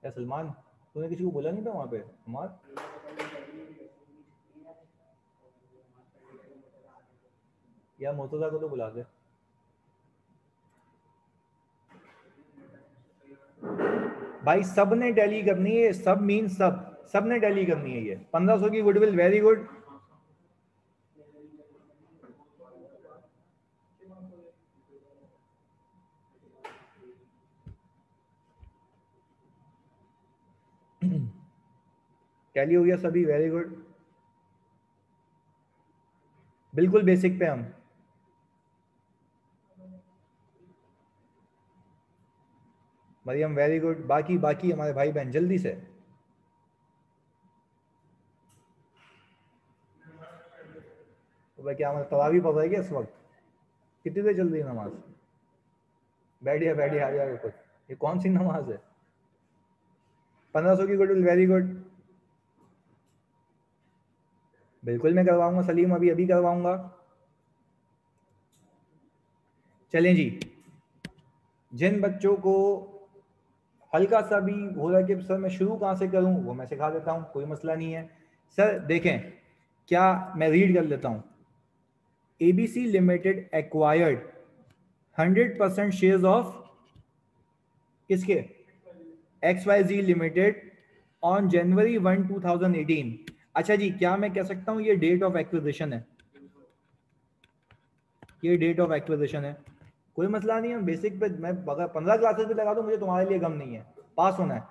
या सलमान तूने किसी को बोला नहीं था वहां पे हमार? या मुर्तजा को तो बुला दे। भाई सब ने टैली करनी है, सब मीन सब ने टैली करनी है। ये 1500 की गुडविल वेरी गुड। टैली हो गया सभी, वेरी गुड। बिल्कुल बेसिक पे हम। Mariyam very good. बाकी बाकी हमारे भाई बहन जल्दी से। तो भाई क्या हमारे तरावी पड़ रहा है क्या इस वक्त? कितनी देर चल रही है नमाज? बैठिए बैठिए आ जाएगा कुछ। ये कौन सी नमाज है? 1500 की गुडविल वेरी गुड। बिल्कुल मैं करवाऊंगा सलीम, अभी अभी करवाऊंगा। चलें जी, जिन बच्चों को हल्का सा भी हो रहा है कि सर मैं शुरू कहाँ से करूँ, वो मैं सिखा देता हूँ, कोई मसला नहीं है। सर देखें, क्या मैं रीड कर लेता हूँ। ABC limited acquired 100% shares of किसके? XYZ limited on January 1, 2018। अच्छा जी, क्या मैं कह सकता हूँ ये डेट ऑफ एक्विजिशन है? ये डेट ऑफ एक्विजिशन है, कोई मसला नहीं है। बेसिक पे मैं अगर 15 क्लासेस भी लगा दूं, मुझे तुम्हारे लिए गम नहीं है, पास होना है।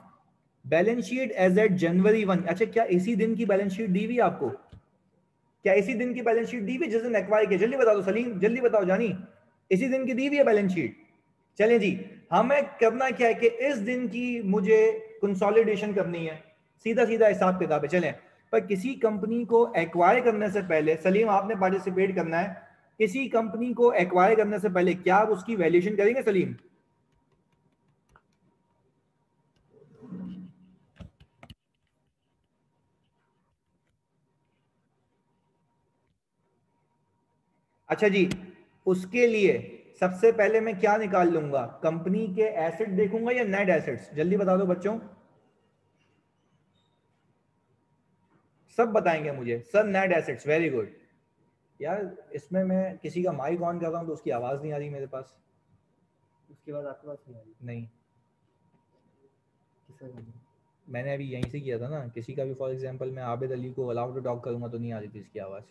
बैलेंस शीट एज एट जनवरी 1। अच्छा, क्या इसी दिन की बैलेंस शीट दी हुई आपको? क्या इसी दिन की बैलेंस शीट दी हुई जिस दिन एक्वायर किया? जल्दी बता दो सलीम, जल्दी बताओ जानी, इसी दिन की दी हुई है बैलेंस शीट? चलें जी, हमें करना क्या है कि इस दिन की मुझे कंसोलिडेशन करनी है, सीधा सीधा हिसाब किताब है। चलें, पर किसी कंपनी को एक्वायर करने से पहले सलीम आपने पार्टिसिपेट करना है। किसी कंपनी को एक्वायर करने से पहले क्या आप उसकी वैल्यूएशन करेंगे सलीम? अच्छा जी, उसके लिए सबसे पहले मैं क्या निकाल लूंगा? कंपनी के एसेट देखूंगा या नेट एसेट्स? जल्दी बता दो बच्चों, सब बताएंगे मुझे। Sir net assets, very good. यार इसमें मैं किसी का माइक ऑन कर रहा हूँ तो उसकी आवाज नहीं आ रही मेरे पास। उसके बाद आपके पास नहीं आ रही? नहीं, किसका करना? मैंने अभी यहीं से किया था ना, किसी का भी। फॉर एग्जांपल मैं आबिद अली को अलाउ टू टॉक करूंगा तो नहीं आ रही थी इसकी आवाज।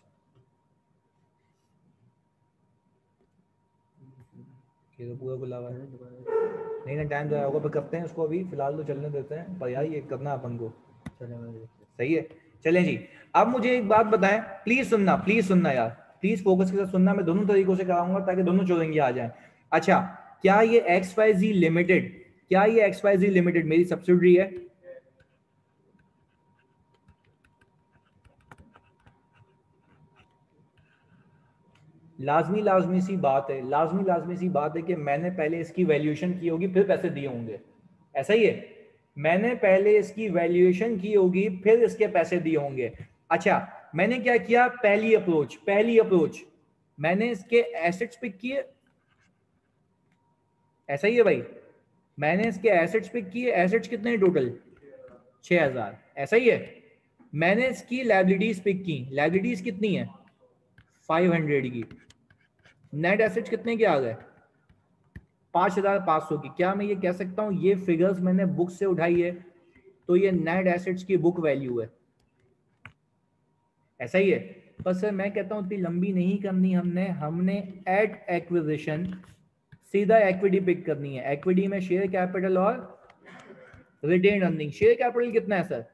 ये तो पूरा खुला हुआ है। नहीं ना, टाइम ज़्यादा होगा, पर करते हैं उसको अभी, फिलहाल तो चलने देते हैं। पर यार ये करना अपन को सही है। चलें जी, अब मुझे एक बात बताएं, प्लीज सुनना यार, प्लीज फोकस के साथ सुनना। मैं दोनों तरीकों से कराऊंगा ताकि दोनों चोरेंगे आ जाएं। अच्छा, क्या ये XYZ लिमिटेड, क्या ये XYZ लिमिटेड मेरी सब्सिडरी है? लाजमी सी बात है, लाजमी सी बात है कि मैंने पहले इसकी वैल्यूएशन की होगी फिर पैसे दिए होंगे। ऐसा ही है, मैंने पहले इसकी वैल्यूएशन की होगी फिर इसके पैसे दिए होंगे। अच्छा, मैंने क्या किया? पहली अप्रोच मैंने इसके एसेट्स पिक किए। ऐसा ही है भाई, मैंने इसके एसेट्स पिक किए। एसेट्स कितने हैं टोटल? 6000। ऐसा ही है, मैंने इसकी लायबिलिटीज पिक की। लायबिलिटीज कितनी है? 500 की। नेट एसेट्स कितने के आ गए? 5500 की। क्या मैं ये कह सकता हूँ ये फिगर्स मैंने बुक से उठाई है तो ये नेट एसेट्स की बुक वैल्यू है? ऐसा ही है। पर सर मैं कहता हूँ इतनी लंबी नहीं करनी हमने एट एक्विजिशन सीधा इक्विटी पिक करनी है। इक्विटी में शेयर कैपिटल और रिटेन अर्निंग। शेयर कैपिटल कितना है सर?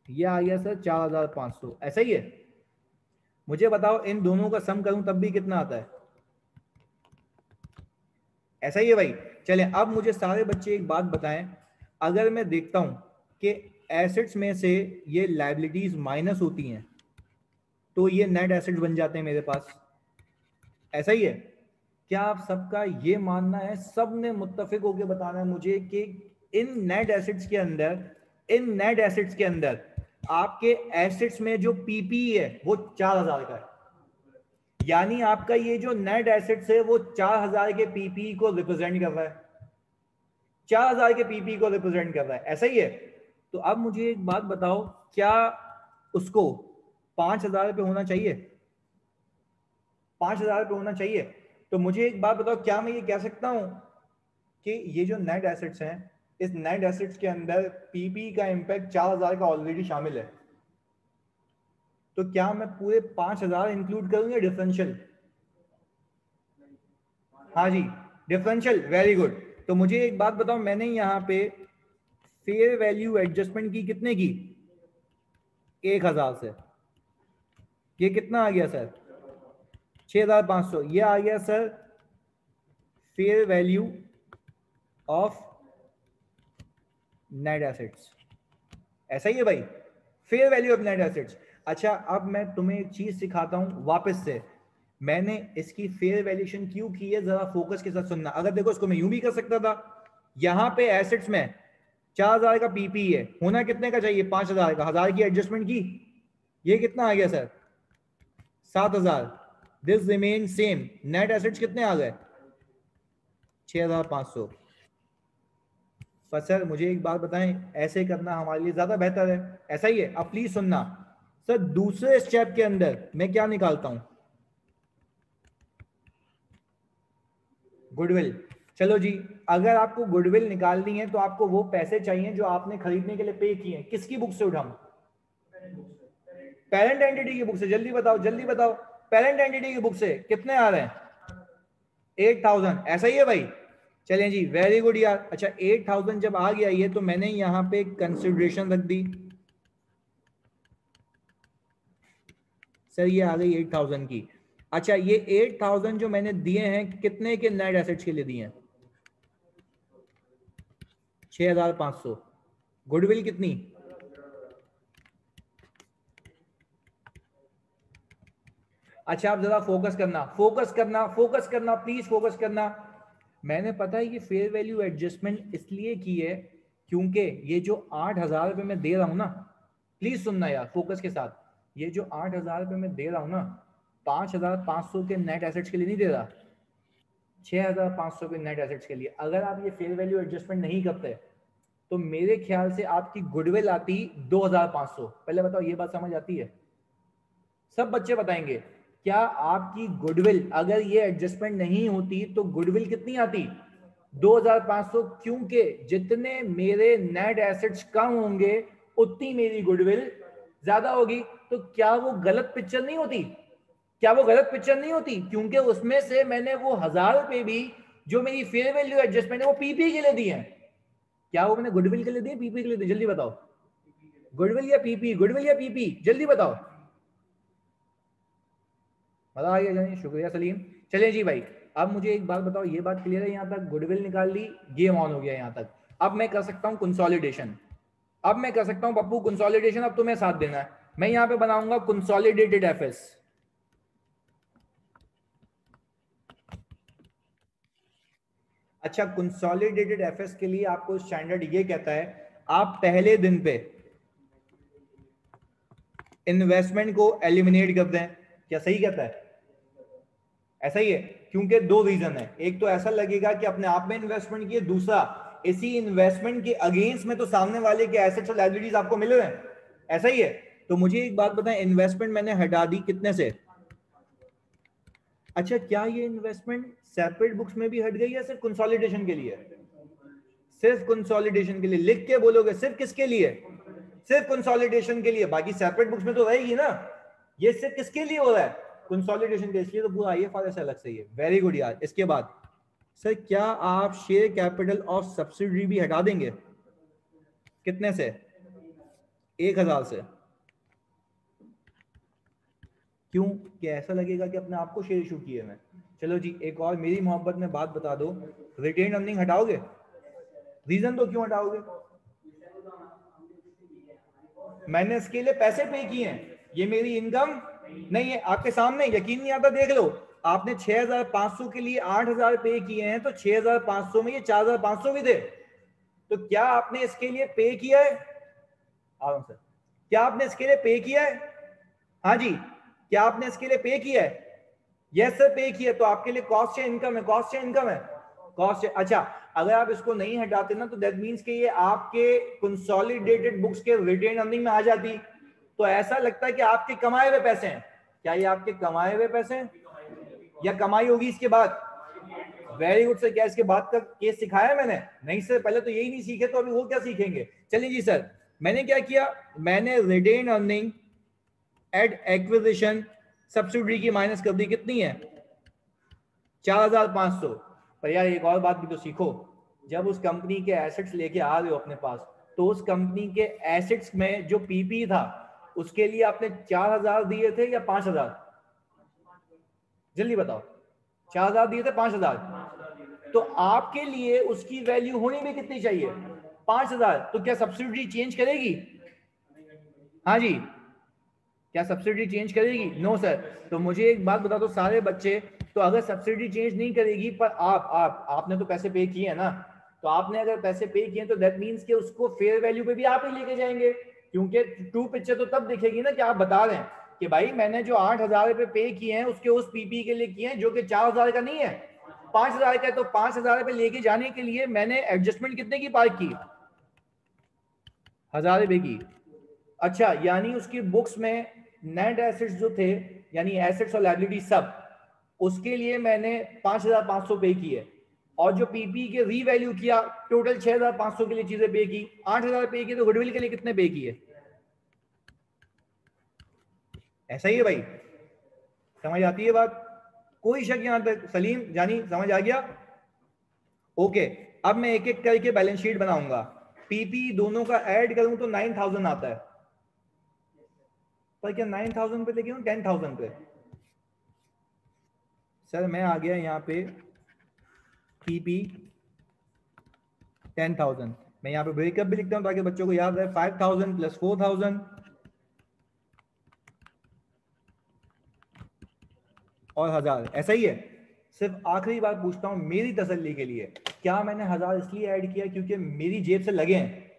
ये आ गया सर 4500। ऐसा ही है। मुझे बताओ इन दोनों का सम करूं तब भी कितना आता है? ऐसा ही है भाई। चलें, अब मुझे सारे बच्चे एक बात बताएं, अगर मैं देखता हूं कि एसेट्स में से ये लायबिलिटीज माइनस होती हैं तो ये नेट एसेट्स बन जाते हैं मेरे पास। ऐसा ही है। क्या आप सबका ये मानना है, सब ने मुत्तफिक होकर बताना है मुझे कि इन नेट एसेट्स के अंदर आपके एसेट्स में जो पीपी है वो 4000 का है, यानी आपका ये जो नेट एसेट्स है वो 4000 के पीपी को रिप्रेजेंट कर रहा है, 4000 के पीपी को रिप्रेजेंट कर रहा है, ऐसा ही है। तो अब मुझे एक बात बताओ, क्या उसको 5000 पे होना चाहिए? 5000 पे होना चाहिए। तो मुझे एक बात बताओ, क्या मैं ये कह सकता हूं कि ये जो नेट एसेट्स हैं, इस नेट एसेट्स के अंदर पीपी का इंपैक्ट 4000 का ऑलरेडी शामिल है, तो क्या मैं पूरे 5000 इंक्लूड करूंगा डिफरेंशियल? हाँ जी, डिफरेंशियल, वेरी गुड। तो मुझे एक बात बताओ, मैंने यहाँ पे फेयर वैल्यू एडजस्टमेंट की कितने की? 1000 से। ये कितना आ गया सर? 6500। ये आ गया sir fair value of net assets, ऐसा ही है भाई, fair value of net assets. अच्छा, अब मैं तुम्हें एक चीज सिखाता हूं वापस से। मैंने इसकी फेयर वैल्यूएशन क्यों की है, जरा फोकस के साथ सुनना। अगर देखो, इसको मैं यूं भी कर सकता था, यहां पे एसेट्स में 4000 का पीपी है, होना कितने का चाहिए? 5000 का। 1000 की एडजस्टमेंट की, ये कितना आ गया sir? 7000। This remain same. Net assets कितने आ गए? 6500। पर सर मुझे एक बात बताएं, ऐसे करना हमारे लिए ज्यादा बेहतर है, ऐसा ही है। अब प्लीज सुनना सर, दूसरे स्टेप के अंदर मैं क्या निकालता हूं? गुडविल। चलो जी, अगर आपको गुडविल निकालनी है तो आपको वो पैसे चाहिए जो आपने खरीदने के लिए पे किए हैं। किसकी बुक से उठाऊं? पेरेंट एंटिटी की बुक से। जल्दी बताओ, जल्दी बताओ, पेरेंट एंटिटी की बुक से कितने आ रहे हैं? 8000, ऐसा ही है भाई। चलें जी, वेरी गुड यार। अच्छा, 8000 जब आ गया ये, तो मैंने यहां पे कंसिडरेशन रख दी सर, ये आ गई 8000 की। अच्छा, ये 8000 जो मैंने दिए हैं, कितने के नेट एसेट्स के लिए दिए हैं? 6500। गुडविल कितनी? अच्छा, आप जरा फोकस करना, फोकस करना, फोकस करना, प्लीज फोकस करना। मैंने पता है ये फेयर वैल्यू एडजस्टमेंट इसलिए की है क्योंकि ये जो 8000 रुपये मैं दे रहा हूं ना, प्लीज सुनना यार फोकस के साथ, ये जो 8000 रुपये मैं दे रहा हूं ना, 5500 के नेट एसेट्स के लिए नहीं दे रहा, 6500 के नेट एसेट्स के लिए। अगर आप ये फेयर वैल्यू एडजस्टमेंट नहीं करते तो मेरे ख्याल से आपकी गुडविल आती 2500। पहले बताओ, ये बात समझ आती है? सब बच्चे बताएंगे, क्या आपकी गुडविल, अगर ये एडजस्टमेंट नहीं होती तो गुडविल कितनी आती? 2500। क्योंकि जितने मेरे नेट एसेट्स कम होंगे उतनी मेरी गुडविल ज्यादा होगी। तो क्या वो गलत पिक्चर नहीं होती? क्या वो गलत पिक्चर नहीं होती? क्योंकि उसमें से मैंने वो 1000 रुपए भी जो मेरी फेयर वैल्यू एडजस्टमेंट है वो पीपी के लिए दिए हैं। क्या वो मैंने गुडविल के लिए दिए, पीपी के लिए दिए? जल्दी बताओ, गुडविल या पीपी, गुडविल या पीपी, जल्दी बताओ। मजा आ गया जानिए, शुक्रिया सलीम। चलिए जी भाई, अब मुझे एक बात बताओ, ये बात क्लियर है? यहाँ तक गुडविल निकाल ली, गेम ऑन हो गया यहाँ तक। अब मैं कर सकता हूँ कंसोलिडेशन, अब मैं कर सकता हूँ पप्पू कंसोलिडेशन। अब तुम्हें साथ देना है, मैं यहाँ पे बनाऊंगा कंसोलिडेटेड एफएस। अच्छा, कंसोलिडेटेड एफएस के लिए आपको स्टैंडर्ड ये कहता है, आप पहले दिन पे इन्वेस्टमेंट को एलिमिनेट कर दें। क्या सही कहता है? ऐसा ही है, क्योंकि दो रीजन है। एक तो ऐसा लगेगा कि अपने आप में इन्वेस्टमेंट किए, दूसरा इसी इन्वेस्टमेंट के अगेंस्ट में तो सामने वाले के एसेट्स और लायबिलिटीज आपको मिल रहे हैं, ऐसा ही है। तो मुझे एक बात बताएं, इन्वेस्टमेंट मैंने हटा दी कितने से? अच्छा, क्या ये इन्वेस्टमेंट सेपरेट बुक्स में भी हट गई है, सिर्फ कंसोलिडेशन के लिए? सिर्फ कंसोलिडेशन के लिए। लिख के बोलोगे, सिर्फ किसके लिए? सिर्फ कंसोलिडेशन के लिए। बाकी सेपरेट बुक्स में तो रहेगी ना। ये सिर्फ किसके लिए हो रहा है? कंसोलिडेशन के। इसलिए तो पूरा आईएफआरएस ऐसा अलग से ही है। वेरी गुड यार। इसके बाद सर, क्या आप शेयर कैपिटल ऑफ सब्सिडरी भी हटा देंगे? कितने से? 1000 से। क्यों? क्या ऐसा लगेगा कि अपने आप को शेयर इशू किए मैं? चलो जी, एक और मेरी मोहब्बत में बात बता दो, रिटेन अर्निंग हटाओगे? रीजन तो क्यों हटाओगे? मैंने इसके लिए पैसे पे किए हैं, ये मेरी इनकम नहीं है। आपके सामने, यकीन नहीं आता देख लो, आपने 6500 के लिए 8000 पे किए हैं, तो 6500 में ये 4500 भी थे। तो क्या आपने इसके लिए पे किया है? आराम से, क्या आपने इसके लिए पे किया है? हाँ जी, क्या आपने इसके लिए पे किया है? यस सर पे किया। तो आपके लिए कॉस्ट या इनकम है? कॉस्ट या इनकम है? कॉस्ट है। अच्छा, अगर आप इसको नहीं हटाते ना तो दैट मींस कि ये आपके कंसोलिडेटेड बुक्स के रिटेन अर्निंग में आ जाती, तो ऐसा लगता है कि आपके कमाए हुए पैसे हैं। क्या ये आपके कमाए हुए पैसे हैं या कमाई होगी इसके बाद? Very good sir. क्या इसके बाद का केस सिखाया मैंने? नहीं सर, पहले तो यही नहीं सीखे, तो अभी वो क्या सीखेंगे? चलिए जी सर, मैंने क्या किया, मैंने retained earning at acquisition subsidy की माइनस कर दी। कितनी है? 4500। पर यार एक और बात भी तो सीखो, जब उस कंपनी के एसेट्स लेके आ रहे हो अपने पास, तो उस कंपनी के एसेट्स में जो पीपी था उसके लिए आपने 4000 दिए थे या 5000? जल्दी बताओ। 4000 दिए थे, 5000? तो आपके लिए उसकी वैल्यू होनी भी कितनी चाहिए? 5000। तो क्या सब्सिडी चेंज करेगी? हाँ जी, क्या सब्सिडी चेंज करेगी? No sir. तो मुझे एक बात बता दो सारे बच्चे, तो अगर सब्सिडी चेंज नहीं करेगी पर आपने तो पैसे पे किए हैं ना, तो आपने अगर पैसे पे किए तो दैट मींस कि उसको फेयर वैल्यू पे भी आप ही लेके जाएंगे, क्योंकि ट्रू पिक्चर तो तब दिखेगी ना कि आप बता रहे हैं कि भाई मैंने जो 8000 रुपए पे किए हैं उसके उस पीपी के लिए किए हैं जो कि 4000 का नहीं है, 5000 का है। तो 5000 रुपए लेके जाने के लिए मैंने एडजस्टमेंट कितने की पार्क की? 1000 रुपए की। अच्छा, यानी उसकी बुक्स में नेट एसेट्स जो थे, यानी एसेट्स और लायबिलिटी सब, उसके लिए मैंने 5500 पे किए, और जो पीपी के रीवैल्यू किया टोटल 6500 के लिए चीजें पे की, 8000 पे की, तो गुडविल के लिए कितने पे किए? ऐसा ही है भाई, समझ आती है बात? कोई शक यहां तक? सलीम जानी समझ आ गया? ओके, अब मैं एक एक करके बैलेंस शीट बनाऊंगा। पीपी दोनों का ऐड करूं तो 9000 आता है, पर क्या 9000 पे लेके हूं 10000 पे? सर मैं आ गया यहाँ पे पीपी 10000। मैं यहाँ पे ब्रेकअप भी लिखता हूँ ताकि बच्चों को याद रहे। 5000 प्लस 4000 और 1000, ऐसा ही है। सिर्फ आखिरी बार पूछता हूँ मेरी तसल्ली के लिए, क्या मैंने 1000 इसलिए ऐड किया क्योंकि मेरी जेब से लगे हैं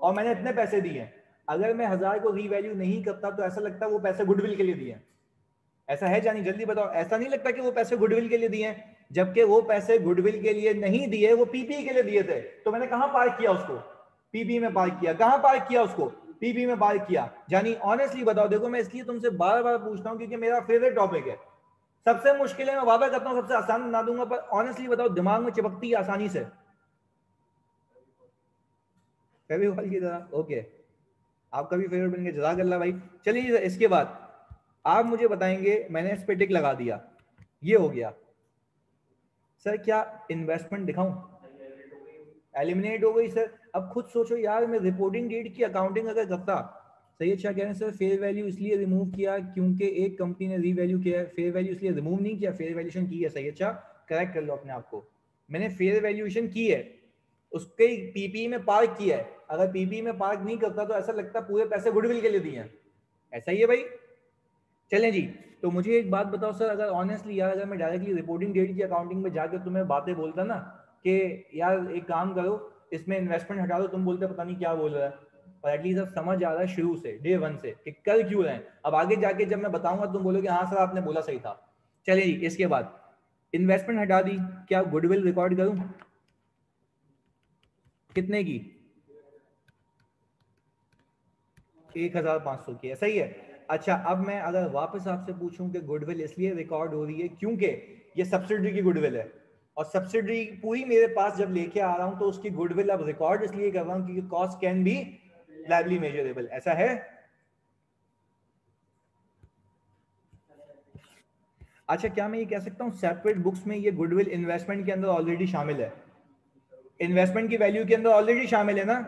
और मैंने इतने पैसे दिए हैं? अगर मैं 1000 को रीवैल्यू नहीं करता तो ऐसा लगता है वो पैसे गुडविल के लिए दिए हैं। ऐसा है जानी? जल्दी बताओ। ऐसा नहीं लगता कि वो पैसे गुडविल के लिए दिए हैं? जबकि वो पैसे गुडविल के लिए नहीं दिए, वो पीपी के लिए दिए थे। तो मैंने कहां पार्क किया उसको? पीपी में पार्क किया। कहां पार्क किया उसको? पीपी में पार्क किया। जानी ऑनेस्टली बताओ। देखो मैं इसलिए तुमसे बार बार पूछता हूं क्योंकि मेरा फेवरेट टॉपिक है। सबसे मुश्किल है, मैं वादा करता हूं सबसे आसान बना दूंगा, पर ऑनेस्टली बताओ दिमाग में चिपकती है आसानी से? फेविकॉल की तरह। ओके, आपका भी फेवरेट बन गया, जज़ाकल्लाह भाई। चलिए इसके बाद आप मुझे बताएंगे, मैंने इस पे टिक लगा दिया, ये हो गया। सर क्या इन्वेस्टमेंट दिखाऊं? एलिमिनेट हो गई सर। अब खुद सोचो यार, मैं रिपोर्टिंग डेट की अकाउंटिंग अगर करता। सही, अच्छा कह रहे हैं सर फेयर वैल्यू इसलिए रिमूव किया क्योंकि एक कंपनी ने रीवैल्यू किया है, फेयर वैल्यू इसलिए रिमूव नहीं किया, फेयर वैल्यूएशन की है। सही, अच्छा करेक्ट कर लो अपने आप को। मैंने फेयर वैल्यूएशन की है, उसके पीपी में पार्क किया है। अगर पीपी में पार्क नहीं करता तो ऐसा लगता पूरे पैसे गुडविल के लिए दिए हैं। ऐसा ही है भाई। चलें जी, तो मुझे एक बात बताओ सर, अगर ऑनेस्टली यार, अगर मैं डायरेक्टली रिपोर्टिंग डेट की अकाउंटिंग में जाकर तुम्हें बातें बोलता ना कि यार एक काम करो इसमें इन्वेस्टमेंट हटा दो, तुम बोलते पता नहीं क्या बोल रहा है। पर एटलीस्ट अब समझ आ रहा है शुरू से, डे वन से, कि कर क्यों रहे हैं। अब आगे जाके जब मैं बताऊंगा तुम बोलोगे हाँ सर आपने बोला सही था। चलिए जी, इसके बाद इन्वेस्टमेंट हटा दी, क्या गुडविल रिकॉर्ड करूं? कितने की? 1500 की। ऐसा ही है। अच्छा, अब मैं अगर वापस आपसे पूछूं कि गुडविल इसलिए रिकॉर्ड हो रही है क्योंकि ये सब्सिडी की गुडविल है, और सब्सिडी पूरी मेरे पास जब लेके आ रहा हूं तो उसकी गुडविल अब रिकॉर्ड इसलिए कर रहा हूं क्योंकि cost can be lively measurable. ऐसा है? अच्छा, क्या मैं ये कह सकता हूं सेपरेट बुक्स में ये गुडविल इन्वेस्टमेंट के अंदर ऑलरेडी शामिल है? इन्वेस्टमेंट की वैल्यू के अंदर ऑलरेडी शामिल है ना?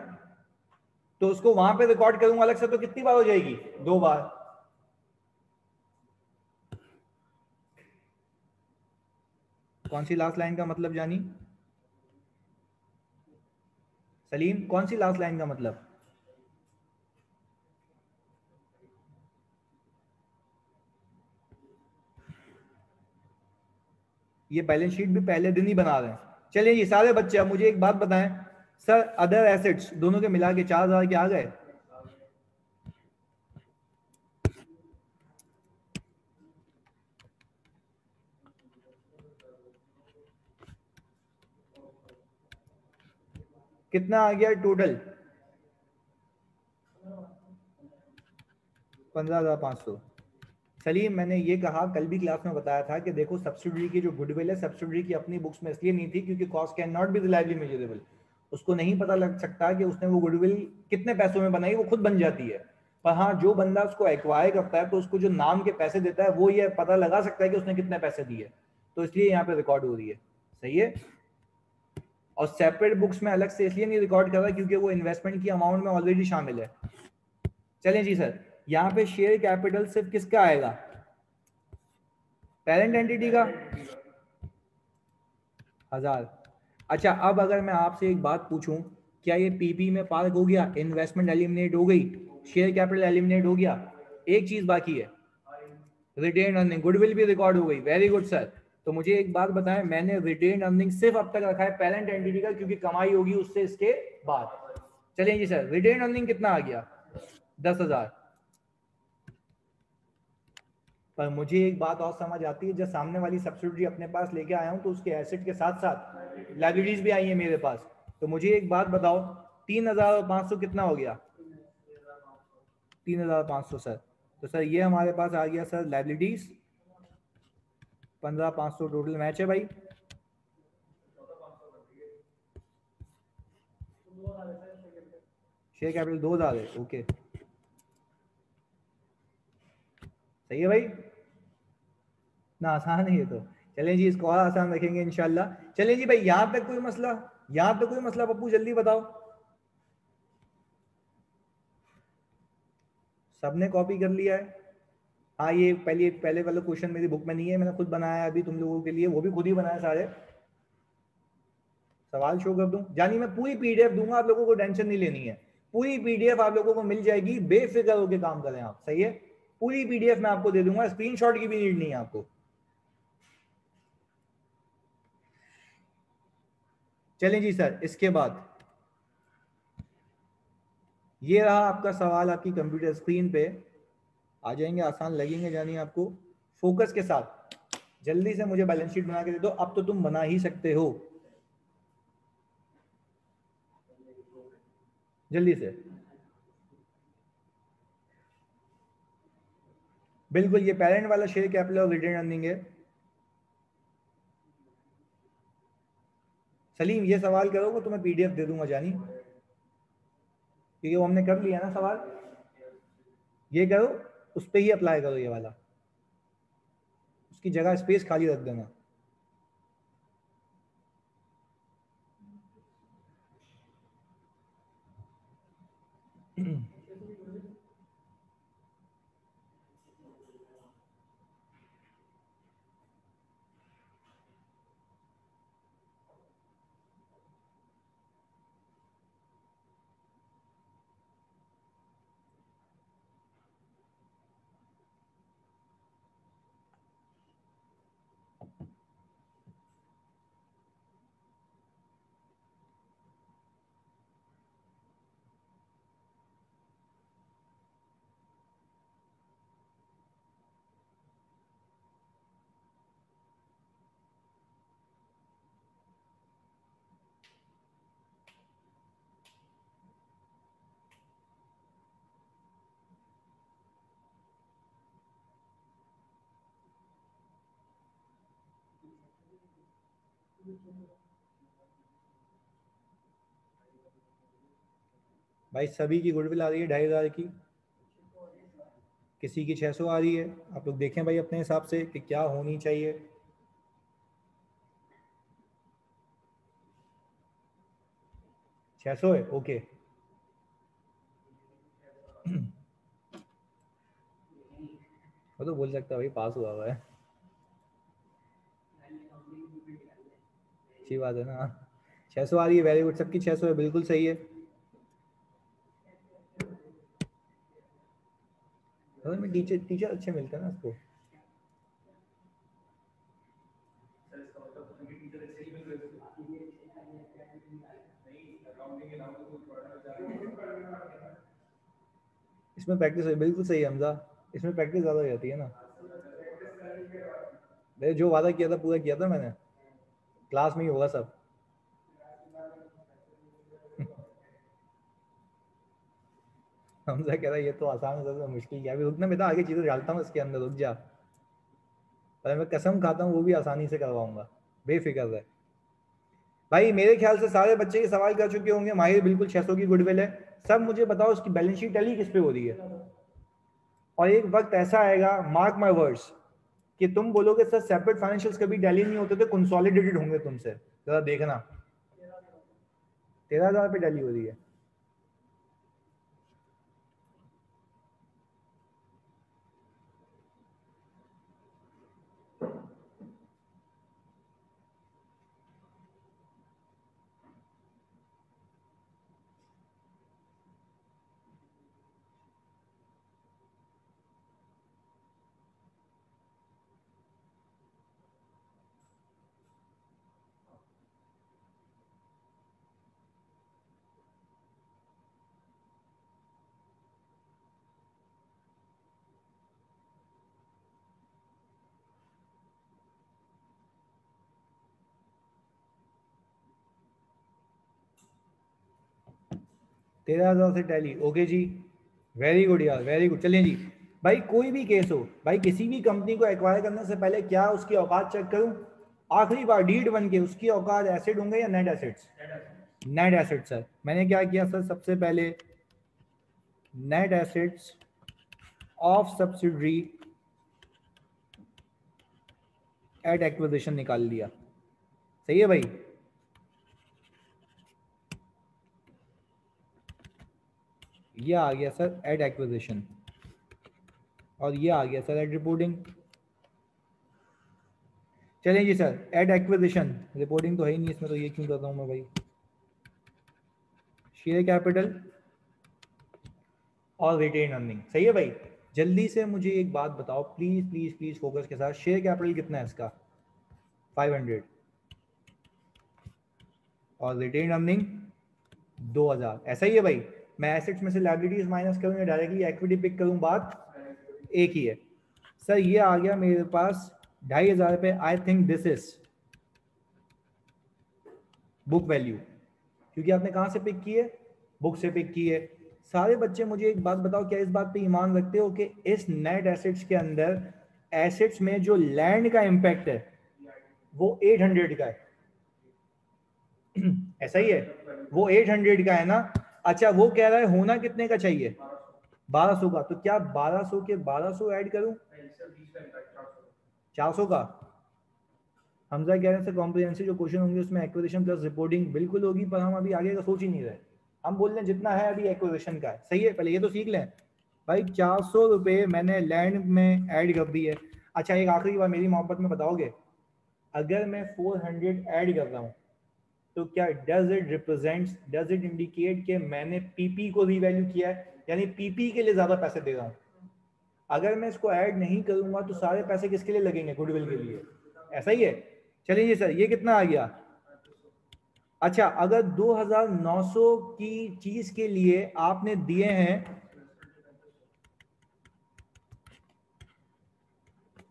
तो उसको वहां पे रिकॉर्ड करूंगा अलग से तो कितनी बार हो जाएगी? 2 बार। कौन सी लास्ट लाइन का मतलब जानी? सलीम, कौन सी लास्ट लाइन का मतलब? ये बैलेंस शीट भी पहले दिन ही बना रहे हैं। चलिए ये सारे बच्चे, अब मुझे एक बात बताएं, सर अदर एसेट्स दोनों के मिला के 4,000 के आ गए। कितना आ गया टोटल? 15,500। सलीम मैंने ये कहा कल भी क्लास में बताया था कि देखो सब्सिडरी की जो गुडविल है, सब्सिडरी की अपनी बुक्स में इसलिए नहीं थी क्योंकि cost can not be reliably measurable. उसको नहीं पता लग सकता कि उसने वो गुडविल कितने पैसों में बनाई, वो खुद बन जाती है। पर हाँ, जो बंदा उसको एक्वायर करता है तो उसको जो नाम के पैसे देता है वो ये पता लगा सकता है कि उसने कितने पैसे दिए, तो इसलिए यहाँ पे रिकॉर्ड हो रही है। सही है। और सेपरेट बुक्स में अलग से इसलिए नहीं रिकॉर्ड कर रहा क्योंकि वो इन्वेस्टमेंट की अमाउंट में ऑलरेडी शामिल है। चलें जी सर, यहाँ पे शेयर कैपिटल सिर्फ किसका आएगा? पेरेंट एंटिटी का 1000। अच्छा, अब अगर मैं आपसे एक बात पूछूं, क्या ये पीपी में पार्क हो गया, इन्वेस्टमेंट एलिमिनेट हो गई, शेयर कैपिटल एलिमिनेट हो गया, एक चीज बाकी है, रिटेन अर्निंग, गुडविल भी रिकॉर्ड हो गई। Very good sir. तो मुझे एक बात बताएं, मैंने रिटेन अर्निंग सिर्फ अब तक रखा है पेरेंट एंटिटी का क्योंकि कमाई होगी उससे इसके बाद। चलिए जी सर, रिटेन अर्निंग कितना आ गया? 10,000। पर मुझे एक बात और समझ आती है, जब सामने वाली सब्सिडी अपने पास लेके आया हूं तो उसके एसेट के साथ साथ लाइबिलिटीज भी आई है मेरे पास। तो मुझे एक बात बताओ, 3,500 कितना हो गया? 3,500 सर। तो सर ये हमारे पास आ गया सर लाइबिलिटीज 15,500 टोटल मैच है भाई। शेयर कैपिटल 2,000 है। ओके सही है भाई ना, आसान है ये तो। चलें जी, इसको और आसान रखेंगे इंशाल्लाह। चलें जी भाई, यहां तक कोई मसला? यहां तक कोई मसला पप्पू, जल्दी बताओ। सबने कॉपी कर लिया है? हाँ, ये पहले वाला क्वेश्चन मेरी बुक में नहीं है, मैंने खुद बनाया है अभी तुम लोगों के लिए, वो भी खुद ही बनाया सारे। सवाल शो कर दूं जानी, मैं पूरी पीडीएफ दूंगा, आप लोगों को टेंशन नहीं लेनी है। पूरी पीडीएफ आप लोगों को मिल जाएगी, बेफिक्र होकर काम करें आप। सही है, पूरी पीडीएफ मैं आपको दे दूंगा, स्क्रीनशॉट की भी नीड नहीं है आपको। चलें जी सर, इसके बाद ये रहा आपका सवाल आपकी कंप्यूटर स्क्रीन पे। आ जाएंगे, आसान लगेंगे जानिए आपको। फोकस के साथ जल्दी से मुझे बैलेंस शीट बना के दे दो, अब तो तुम बना ही सकते हो, जल्दी से। बिल्कुल, ये पेरेंट वाला शेयर कैपिटल और रिटेन अर्निंग है। सलीम ये सवाल करोगे तो मैं पीडीएफ दे दूंगा जानी, क्योंकि वो हमने कर लिया ना सवाल। ये करो, उस पर ही अप्लाई करो ये वाला, उसकी जगह स्पेस खाली रख देना। भाई सभी की गुडविल आ रही है 2,500 की, किसी की 600 आ रही है। आप लोग देखें भाई अपने हिसाब से कि क्या होनी चाहिए। 600 है, ओके। वो तो बोल सकता है भाई, पास हुआ हुआ है, अच्छी बात है ना। 600 आ रही है, वेरी गुड, सबकी 600 है, बिल्कुल सही है। अगर में टीचर टीचर अच्छे मिलते हैं ना उसको। इसमें प्रैक्टिस बिल्कुल सही है हमजा, इसमें प्रैक्टिस ज्यादा हो जाती है ना। मैंने जो वादा किया था पूरा किया था मैंने, क्लास में ही होगा सब। हमजा कह रहा है ये तो आसान है, तो मुश्किल क्या है, अभी रुकना बेटा, आगे चीजें डालता हूँ इसके अंदर, रुक जा। पर मैं कसम खाता हूँ वो भी आसानी से करवाऊंगा, बेफिक्र रहे भाई। मेरे ख्याल से सारे बच्चे ये सवाल कर चुके होंगे। माहिर बिल्कुल 600 की गुडविल है। सब मुझे बताओ उसकी बैलेंस शीट टैली किस पे हो रही है। और एक वक्त ऐसा आएगा, मार्क माय वर्ड्स, कि तुम बोलोगे सर सेपरेट फाइनेंशियल्स कभी टैली नहीं होते थे, कंसोलिडेटेड होंगे तुमसे। जरा देखना 13,000 पे टैली हो रही है। तेरह हजार से टैली, ओके जी, वेरी गुड यार, वेरी गुड। चलिए जी भाई, कोई भी केस हो भाई, किसी भी कंपनी को एक्वायर करने से पहले क्या उसकी औकात चेक करूं? आखिरी बार डीड बन के उसकी औकात एसेट होंगे या net assets? Net assets sir. मैंने क्या किया सर, सबसे पहले net assets of subsidiary at acquisition निकाल लिया। सही है भाई। ये आ गया सर एट एक्विजिशन, और ये आ गया सर एट रिपोर्टिंग। चलिए जी सर, एट एक्विजिशन, रिपोर्टिंग तो है ही नहीं इसमें, तो ये क्यों कर रहा हूं मैं भाई। शेयर कैपिटल और रिटेन अर्निंग। सही है भाई। जल्दी से मुझे एक बात बताओ प्लीज प्लीज प्लीज, फोकस के साथ। शेयर कैपिटल कितना है इसका? 500, और रिटेन अर्निंग 2000। ऐसा ही है भाई। मैं एसेट्स में से लायबिलिटीज माइनस करूं या डायरेक्टली इक्विटी पिक करूं, बात एक ही है। सर ये आ गया मेरे पास 2500 रुपए। I think this is book value, क्योंकि आपने कहां से पिक की है? बुक से पिक की है। सारे बच्चे मुझे एक बात बताओ, क्या इस बात पे ईमान रखते हो कि इस नेट एसेट्स के अंदर एसेट्स में जो लैंड का इंपैक्ट है वो 800 का है? ऐसा ही है, वो 800 का है ना। अच्छा, वो कह रहा है होना कितने का चाहिए? 1200 का। तो क्या 1200 के 1200 ऐड करूं? 400 का। हमजा कह रहे हैं कॉम्प्रिहेंसिव जो क्वेश्चन होंगे उसमें एक्विजिशन प्लस रिपोर्टिंग बिल्कुल होगी, पर हम अभी आगे का सोच ही नहीं रहे। हम बोल रहे हैं जितना है अभी एक्विजिशन का है। सही है, पहले ये तो सीख लें भाई। 400 रुपये मैंने लैंड में ऐड कर दी है। अच्छा, एक आखिरी बार मेरी मोहब्बत में बताओगे, अगर मैं 400 ऐड कर रहा हूँ तो क्या does it represents, does it indicate कि मैंने पीपी को रीवैल्यू किया है, यानी पीपी के लिए ज्यादा पैसे दे रहा हूँ? अगर मैं इसको ऐड नहीं करूंगा तो सारे पैसे किसके लिए लगेंगे? गुडविल के लिए। ऐसा ही है। चलिए सर, ये कितना आ गया? अच्छा, अगर 2900 की चीज के लिए आपने दिए हैं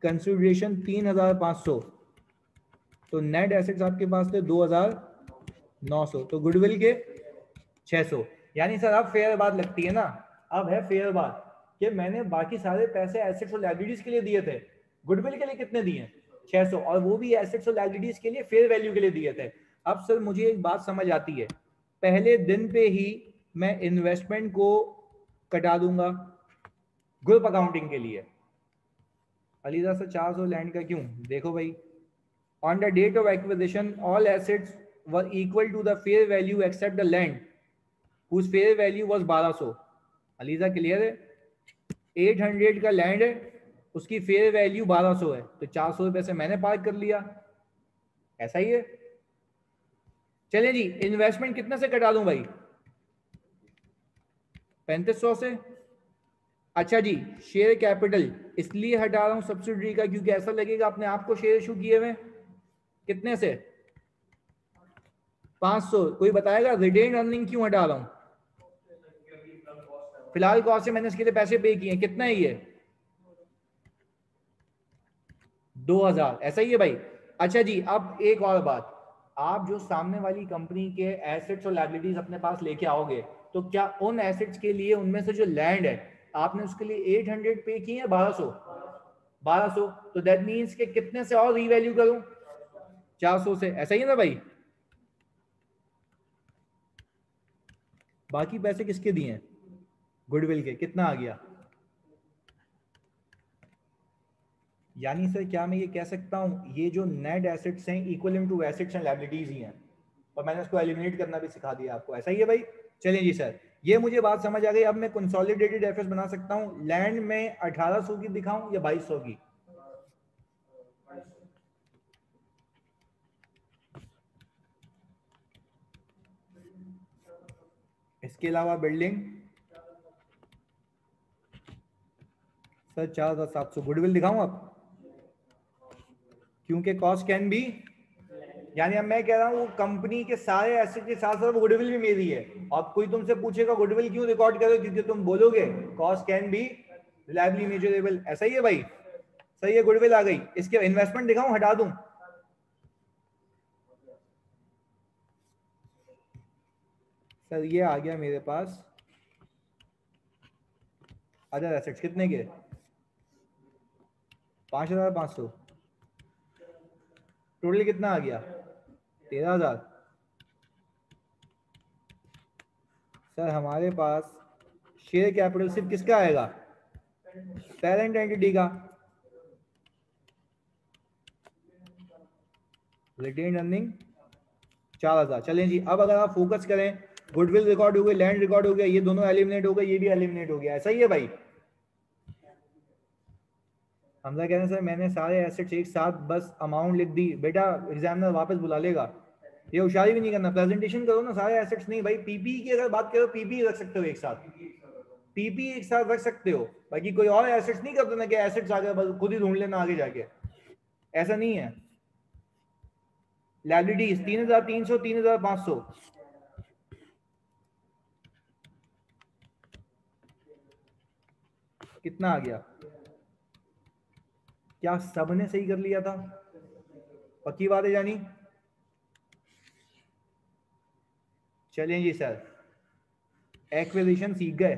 कंसिडरेशन 3500, तो नेट एसेट्स आपके पास थे 2900, तो गुडविल के 600। यानी सर अब फेयर बात लगती है ना, अब है फेयर बात कि मैंने बाकी सारे पैसे एसेट्स और लायबिलिटीज के लिए दिए थे, गुडविल के लिए कितने दिए? 600, और वो भी एसेट्स और लायबिलिटीज के लिए फेयर वैल्यू के लिए दिए थे। अब सर मुझे एक बात समझ आती है, पहले दिन पे ही मैं इन्वेस्टमेंट को कटा दूंगा ग्रुप अकाउंटिंग के लिए। अलीदा सर 400 लैंड का क्यों? देखो भाई, on the date of acquisition all assets were equal to the fair value except the land whose fair value was 1200। ELISA clear है? 800 का लैंड है, उसकी फेयर वैल्यू 1200 है, तो 400 रुपए से मैंने पार्क कर लिया। ऐसा ही है। चलिए जी, इन्वेस्टमेंट कितने से कटा दूं भाई? 3500 से। अच्छा जी, शेयर कैपिटल इसलिए हटा रहा हूं सब्सिडरी का क्योंकि ऐसा लगेगा अपने आप को शेयर इशू किए हुए। कितने से? 500। कोई बताएगा रिटेन अर्निंग क्यों हटा रहा हूं? फिलहाल कॉस्ट से मैंने इसके लिए पैसे पे किए, कितना है ये? 2000। ऐसा ही है भाई। अच्छा जी, अब एक और बात, आप जो सामने वाली कंपनी के एसेट्स और लायबिलिटीज अपने पास लेके आओगे, तो क्या उन एसेट्स के लिए उनमें से जो लैंड है आपने उसके लिए 800 पे किए या 1200? 1200। तो दैट मीन्स कि कितने से और रीवैल्यू करूं? 400 से। ऐसा ही है ना भाई? बाकी पैसे किसके दिए हैं? गुडविल के। कितना आ गया? यानी सर क्या मैं ये कह सकता हूं ये जो नेट एसेट्स हैं equal to assets and liabilities ही हैं, और मैंने उसको एलिमिनेट करना भी सिखा दिया आपको। ऐसा ही है भाई? चलिए जी सर, ये मुझे बात समझ आ गई। अब मैं कंसोलिडेटेड एफएस बना सकता हूं। लैंड में 1800 की दिखाऊं या 2200 की? इसके अलावा बिल्डिंग सर 4700। गुडविल दिखाऊं अब? क्योंकि कॉस्ट कैन बी, यानी अब मैं कह रहा हूं वो कंपनी के सारे एसेट के साथ साथ गुडविल भी मेरी है। अब कोई तुमसे पूछेगा गुडविल क्यों रिकॉर्ड करो, क्योंकि तुम बोलोगे cost can be reliably measurable. ऐसा ही है भाई? सही है, गुडविल आ गई। इसके इन्वेस्टमेंट दिखाऊं, हटा दूं? सर ये आ गया मेरे पास अदर एसेट्स। कितने के? 5500। टोटल कितना आ गया? 13000। सर हमारे पास शेयर कैपिटल सिर्फ किसका आएगा? पेरेंट एंटिटी का। Retained earning 4000। चलें जी, अब अगर आप फोकस करें, गुडविल रिकॉर्ड हो गई, लैंड रिकॉर्ड हो गया, ये दोनों एलिमिनेट हो गए, ये भी एलिमिनेट हो गया। ऐसा ही है भाई? हमजा कह रहे हैं सर मैंने सारे एसेट्स एक साथ बस अमाउंट लिख दी। बेटा एग्जामिनर वापस बुला लेगा, ये होशियारी भी नहीं करना, प्रेजेंटेशन करो ना। सारे एसेट्स नहीं भाई, पीपी की अगर बात करो पीपी रख सकते हो एक साथ, पीपी एक साथ रख सकते हो। बाकी कोई और एसेट्स नहीं करते ना कि एसेट्स आ गए बस खुद ही ढूंढ लेना आगे जाके, ऐसा नहीं है। लायबिलिटीज 3300, 3500। कितना आ गया? क्या सबने सही कर लिया था? पक्की बात है जानी? चलें जी सर, एक्विजिशन सीख गए,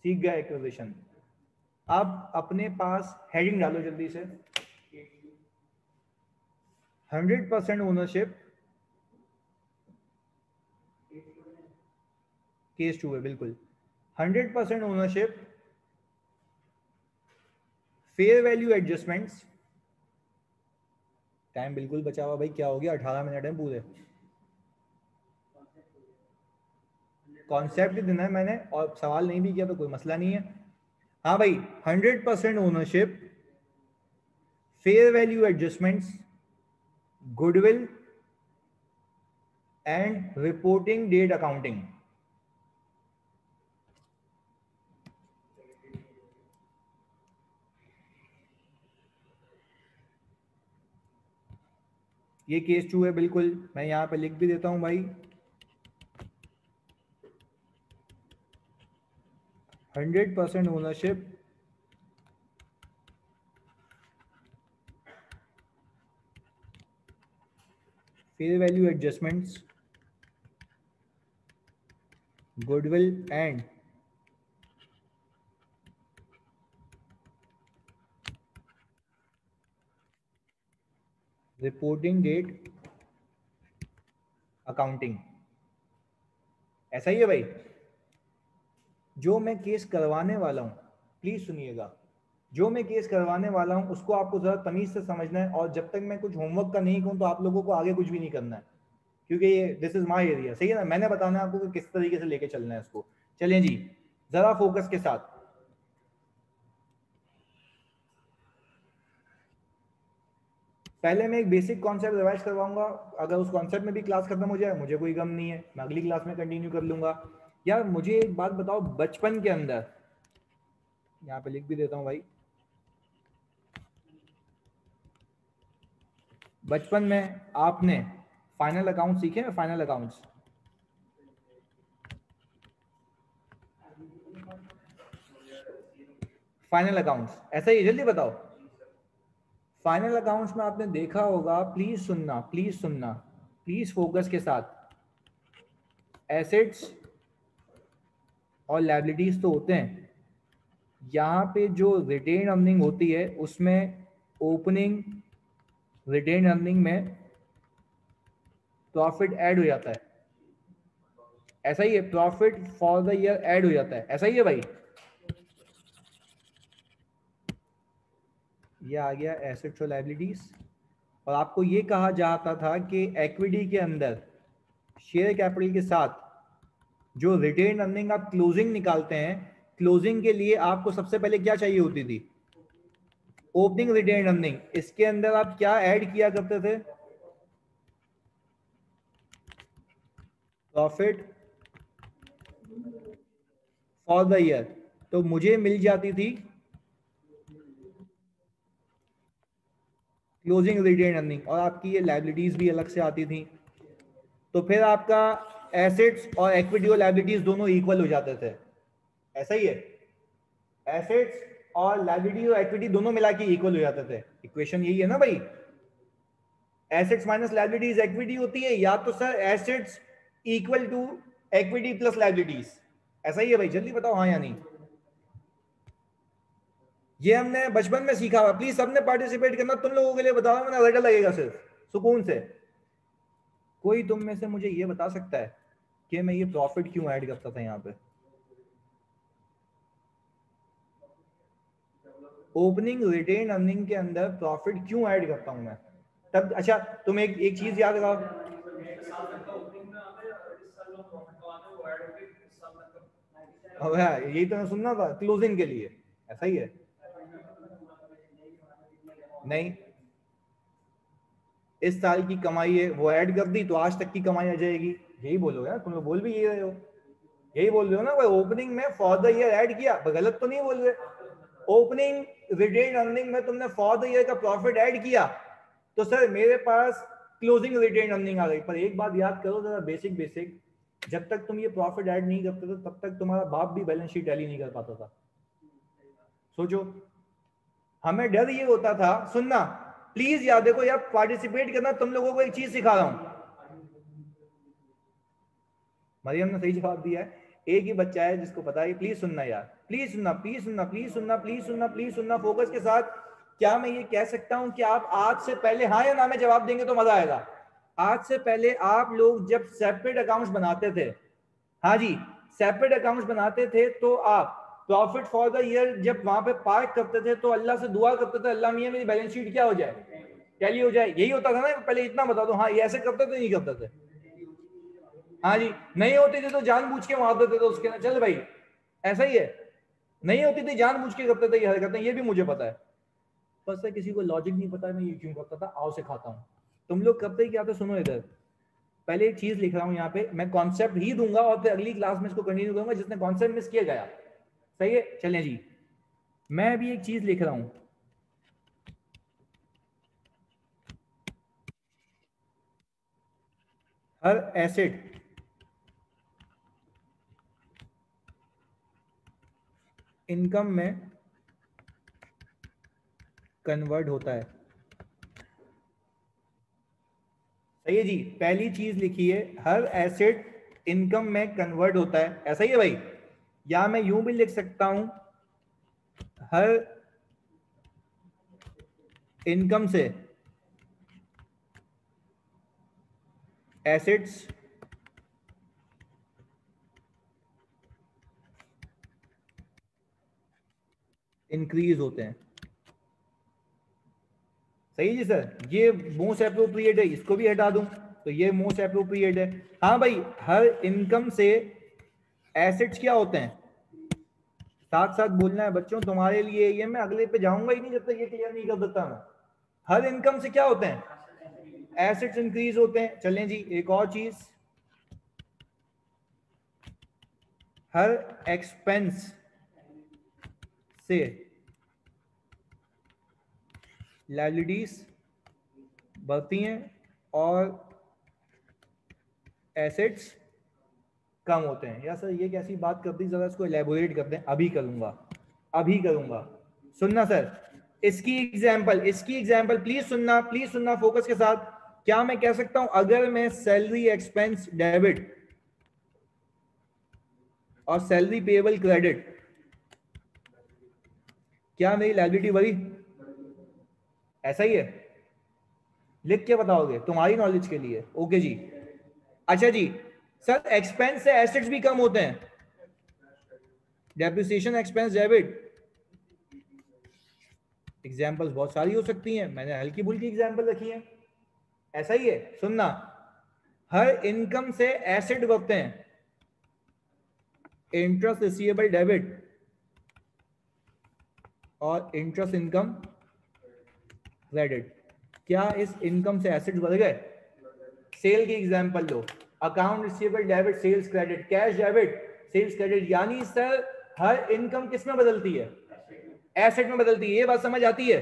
सीख गए एक्विजिशन। अब अपने पास हेडिंग डालो जल्दी से। 100% ओनरशिप, केस 2 है बिल्कुल। 100% ownership, fair value adjustments. Time बिल्कुल बचा हुआ भाई, क्या हो गया? 18 मिनट है पूरे। कॉन्सेप्ट ही देना है मैंने, और सवाल नहीं भी किया तो कोई मसला नहीं है। हाँ भाई, 100% ownership, fair value adjustments, goodwill and reporting date accounting. ये केस 2 है बिल्कुल, मैं यहां पे लिख भी देता हूं भाई। 100% ownership, fair value adjustments, goodwill and reporting date accounting. ऐसा ही है भाई? जो मैं केस करवाने वाला हूं, प्लीज सुनिएगा, जो मैं केस करवाने वाला हूं उसको आपको जरा तमीज से समझना है, और जब तक मैं कुछ होमवर्क का नहीं कहूं तो आप लोगों को आगे कुछ भी नहीं करना है, क्योंकि ये दिस इज माय एरिया। सही है ना? मैंने बताना है आपको कि किस तरीके से लेके चलना है इसको। चलें जी, जरा फोकस के साथ। पहले मैं एक बेसिक कॉन्सेप्ट रिवाइज करवाऊंगा, अगर उस कॉन्सेप्ट में भी क्लास खत्म हो जाए मुझे कोई गम नहीं है, मैं अगली क्लास में कंटिन्यू कर लूंगा। यार मुझे एक बात बताओ, बचपन के अंदर, यहाँ पे लिख भी देता हूँ भाई, बचपन में आपने फाइनल अकाउंट सीखे हैं? फाइनल अकाउंट्स, फाइनल अकाउंट्स ऐसा ही, जल्दी बताओ। फाइनल अकाउंट्स में आपने देखा होगा, प्लीज सुनना, प्लीज सुनना, प्लीज फोकस के साथ। एसेट्स और लायबिलिटीज तो होते हैं, यहाँ पे जो रिटेन अर्निंग होती है उसमें ओपनिंग रिटेन अर्निंग में प्रॉफिट ऐड हो जाता है, ऐसा ही है। Profit for the year add हो जाता है, ऐसा ही है भाई। ये आ गया एसेट्स और लायबिलिटीज। और आपको ये कहा जाता था कि इक्विटी के अंदर शेयर कैपिटल के साथ जो रिटेन अर्निंग आप क्लोजिंग निकालते हैं, क्लोजिंग के लिए आपको सबसे पहले क्या चाहिए होती थी? Opening retained earning. इसके अंदर आप क्या ऐड किया करते थे? Profit for the year. तो मुझे मिल जाती थी क्लोजिंग रिटेन अर्निंग, और आपकी ये लायबिलिटीज भी अलग से आती थी। तो फिर आपका एसेट्स और इक्विटी और लायबिलिटीज दोनों इक्वल हो जाते थे, ऐसा ही है। एसेट्स और लायबिलिटी और इक्विटी दोनों मिला के इक्वल हो जाते थे। इक्वेशन यही है ना भाई, एसेट्स माइनस लायबिलिटीज इक्विटी होती है, या तो sir assets equal to equity plus liabilities, ऐसा ही है भाई। जल्दी बताओ हाँ या नहीं। ये हमने बचपन में सीखा हुआ। प्लीज सबने पार्टिसिपेट करना, तुम लोगों के लिए बता रहा हूं, मैंने रिजल्ट लगेगा सिर्फ सुकून से। कोई तुम में से मुझे ये बता सकता है कि मैं ये प्रॉफिट क्यों ऐड करता था यहाँ पे? ओपनिंग रिटेन अर्निंग के अंदर प्रॉफिट क्यों ऐड करता हूं मैं तब? अच्छा तुम एक चीज याद रखो, यही तो मैं सुनना था क्लोजिंग के लिए, ऐसा ही है। नहीं, इस साल की कमाई है वो ऐड कर दी तो आज तक की कमाई आ जाएगी, यही बोलोगे ना तुम लोग? बोल भी यही रहे हो, यही बोल रहे हो ना भाई। ओपनिंग में फॉर द ईयर ऐड किया, गलत तो नहीं बोल रहे। ओपनिंग रिटेन अर्निंग में तुमने फॉर द ईयर का प्रॉफिट ऐड किया, तो सर मेरे पास क्लोजिंग रिटेन अर्निंग आ गई। पर एक बात याद करो जरा, बेसिक बेसिक, जब तक तुम ये प्रॉफिट ऐड नहीं करते थे तब तक तुम्हारा बाप भी बैलेंस शीट टैली नहीं कर पाता था। सोचो, हमें डर ये होता था। सुनना प्लीज, याद देखो यार, पार्टिसिपेट करना। तुम लोगों को एक चीज सिखा रहा हूं। मरियम ने सही जवाब दिया है, एक ही बच्चा है जिसको पता है। प्लीज सुनना यार, प्लीज सुनना, प्लीज सुनना, प्लीज सुनना, प्लीज सुनना, प्लीज सुनना फोकस के साथ। क्या मैं ये कह सकता हूं कि आप आज से पहले हाँ या ना में जवाब देंगे तो मजा आएगा? आज से पहले आप लोग जब सेपरेट अकाउंट्स बनाते थे, हाँ जी, सेपरेट अकाउंट्स बनाते थे, तो आप प्रॉफिट फॉर द ईयर जब वहां पे पार्क करते थे तो अल्लाह से दुआ करते थे, अल्लाह मियां मेरी बैलेंस शीट क्या हो जाए, टैली हो जाए। यही होता था ना पहले? इतना बता दो। हाँ, ये ऐसे करते थे नहीं करते थे? हाँ जी, नहीं होती थी तो जानबूझ के मार देते थे उसके ना, चल भाई ऐसा ही है। नहीं होती थी जानबूझ के करते थे ये हरकतें, ये भी मुझे पता है। पर सर किसी को लॉजिक नहीं पता मैं ये क्यों करता था, आओ सिखाता हूँ। तुम लोग करते ही क्या थे, सुनो इधर। पहले एक चीज लिख रहा हूँ यहाँ पे, मैं कॉन्सेप्ट ही दूंगा और फिर अगली क्लास में इसको कंटिन्यू करूंगा जिसने कॉन्सेप्ट मिस किया गया। सही है, चलें जी। मैं अभी एक चीज लिख रहा हूं, हर एसेट इनकम में कन्वर्ट होता है। सही है जी, पहली चीज लिखिए, हर एसेट इनकम में कन्वर्ट होता है, ऐसा ही है भाई। या मैं यूं भी लिख सकता हूं, हर इनकम से एसेट्स इंक्रीज होते हैं। सही जी सर, ये मोस्ट अप्रोप्रिएट है, इसको भी हटा दूं तो ये मोस्ट अप्रोप्रिएट है। हाँ भाई, हर इनकम से एसेट्स क्या होते हैं, साथ साथ बोलना है बच्चों तुम्हारे लिए। ये मैं अगले पे जाऊंगा ही नहीं जब तक ये क्लियर नहीं कर देता मैं। हर इनकम से क्या होते हैं, एसेट्स इंक्रीज होते हैं। चलें जी, एक और चीज, हर एक्सपेंस से लायबिलिटीज बढ़ती हैं और एसेट्स कम होते हैं। या सर ये कैसी बात कर दी, जरा इसको एलैबोरेट कर दें। अभी करूंगा। सुनना सर, इसकी एग्जांपल प्लीज सुनना फोकस के साथ। क्या मैं कह सकता हूं अगर मैं सैलरी एक्सपेंस डेबिट और सैलरी पेएबल क्रेडिट, क्या मेरी लायबिलिटी बढ़ी? ऐसा ही है, लिख के बताओगे तुम्हारी नॉलेज के लिए। ओके जी। अच्छा जी सर, एक्सपेंस से एसेट्स भी कम होते हैं, डेप्रिसिएशन एक्सपेंस डेबिट। एग्जांपल्स बहुत सारी हो सकती हैं, मैंने हल्की फुल्की एग्जांपल रखी है। ऐसा ही है, सुनना, हर इनकम से एसेट बढ़ते हैं, इंटरेस्ट रिसीवेबल डेबिट और इंटरेस्ट इनकम क्रेडिट। क्या इस इनकम से एसेट बढ़ गए? सेल की एग्जांपल लो, account receivable debit sales credit, cash debit sales credit. यानी सर हर इनकम किस में बदलती है? एसेट में बदलती है। ये बात समझ आती है?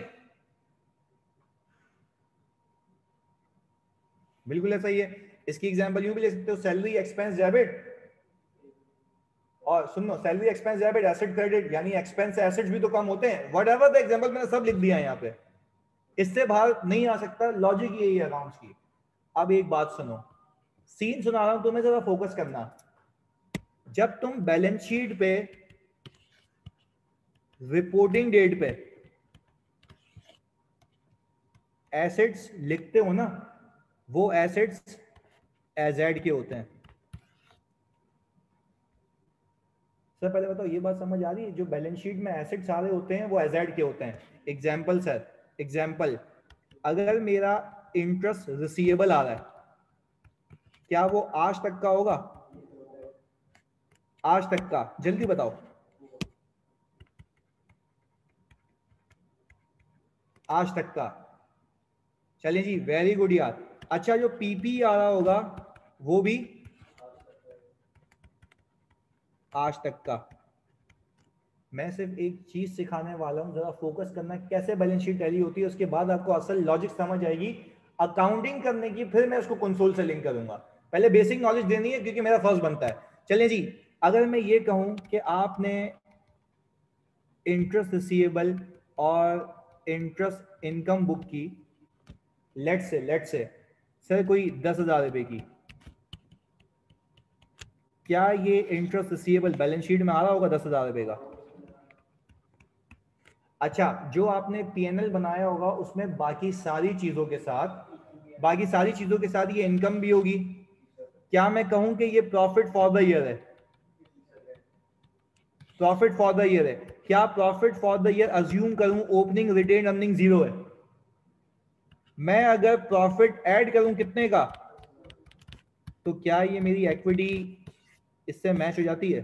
बिल्कुल ऐसा ही है। इसकी एग्जांपल यूं भी ले सकते हो, सैलरी एक्सपेंस डेबिट और सुनो salary expense debit asset credit, यानी एक्सपेंस से एसेट्स भी तो कम होते हैं। व्हाटएवर द एग्जांपल, मैंने सब लिख दिया है यहाँ पे, इससे बाहर नहीं आ सकता। लॉजिक यही है अकाउंट्स की। अब एक बात सुनो, सीन सुना रहा हूं तुम्हें, जरा फोकस करना। जब तुम बैलेंस शीट पे रिपोर्टिंग डेट पे एसेट्स लिखते हो ना, वो एसेट्स एजेड के होते हैं। सर पहले बताओ ये बात समझ आ रही है? जो बैलेंस शीट में एसेट्स सारे होते हैं वो एजेड के होते हैं। एग्जाम्पल सर, एग्जाम्पल, अगर मेरा इंटरेस्ट रिसीवेबल आ रहा है, क्या वो आज तक का होगा? आज तक का, जल्दी बताओ। आज तक का, चलिए जी, वेरी गुड यार। अच्छा, जो पीपी आ रहा होगा वो भी आज तक का। मैं सिर्फ एक चीज सिखाने वाला हूं, जरा फोकस करना कैसे बैलेंस शीट टैली होती है, उसके बाद आपको असल लॉजिक समझ आएगी अकाउंटिंग करने की। फिर मैं उसको कंसोल से लिंक करूंगा। पहले बेसिक नॉलेज देनी है क्योंकि मेरा फर्स्ट बनता है। चलिए जी, अगर मैं ये कहूं कि आपने इंटरेस्ट रिसीवेबल और इंटरेस्ट इनकम बुक की, लेट से सर कोई 10,000 रुपए की, क्या ये इंटरेस्ट रिसीवेबल बैलेंस शीट में आ रहा होगा 10,000 रुपए का? अच्छा, जो आपने पीएनएल बनाया होगा उसमें बाकी सारी चीजों के साथ ये इनकम भी होगी। क्या मैं कहूं कि ये प्रॉफिट फॉर द ईयर है? प्रॉफिट फॉर द ईयर है। क्या profit for the year assume करूं ओपनिंग रिटेन अर्निंग 0 है? मैं अगर प्रॉफिट ऐड करूं कितने का, तो क्या ये मेरी इक्विटी इससे मैच हो जाती है?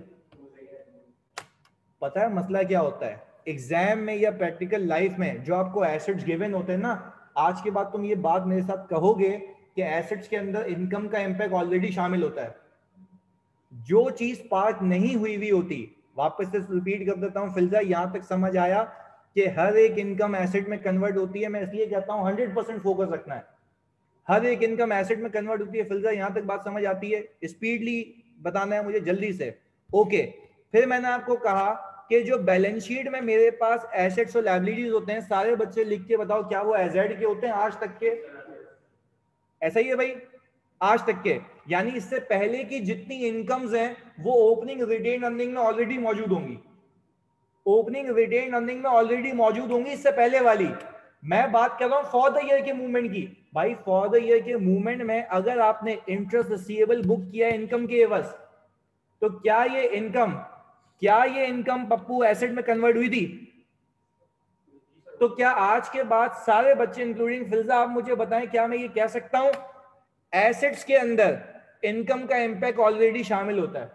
पता है मसला क्या होता है? एग्जाम में या प्रैक्टिकल लाइफ में जो आपको एसेट्स गिवन होते हैं ना, आज के बाद तुम ये बात मेरे साथ कहोगे कि एसेट्स के अंदर इनकम का इंपैक्ट ऑलरेडी शामिल होता है। जो चीज पार्ट नहीं हुई होती, वापस से रिपीट कर देता हूं, फिल्जा यहां तक समझ आया कि हर एक इनकम एसेट में कन्वर्ट होती है। मैं इसलिए कहता हूं 100% फोकस रखना है। हर एक इनकम एसेट में कन्वर्ट होती है। फिल्जा यहां तक बात समझ आती है? स्पीडली बताना है मुझे, जल्दी से। ओके, फिर मैंने आपको कहा कि जो बैलेंस शीट में मेरे पास एसेट्स और लायबिलिटीज होते हैं, सारे बच्चे लिख के बताओ क्या वो एजेड के होते हैं आज तक के? ऐसा ही है भाई, आज तक के। यानी इससे पहले की जितनी इनकम्स हैं वो ओपनिंग रिटेन अर्निंग में ऑलरेडी मौजूद होंगी। ओपनिंग रिटेन अर्निंग में ऑलरेडी मौजूद होंगी इससे पहले वाली। मैं बात कर रहा हूं फॉर द ईयर के मूवमेंट की। भाई फॉर द ईयर के मूवमेंट में अगर आपने इंटरेस्ट रिसीवेबल बुक किया इनकम के एवज, तो क्या ये इनकम पप्पू एसेट में कन्वर्ट हुई थी? तो क्या आज के बाद सारे बच्चे इंक्लूडिंग फिल्जा आप मुझे बताएं, क्या मैं ये कह सकता हूं एसेट्स के अंदर इनकम का इंपैक्ट ऑलरेडी शामिल होता है?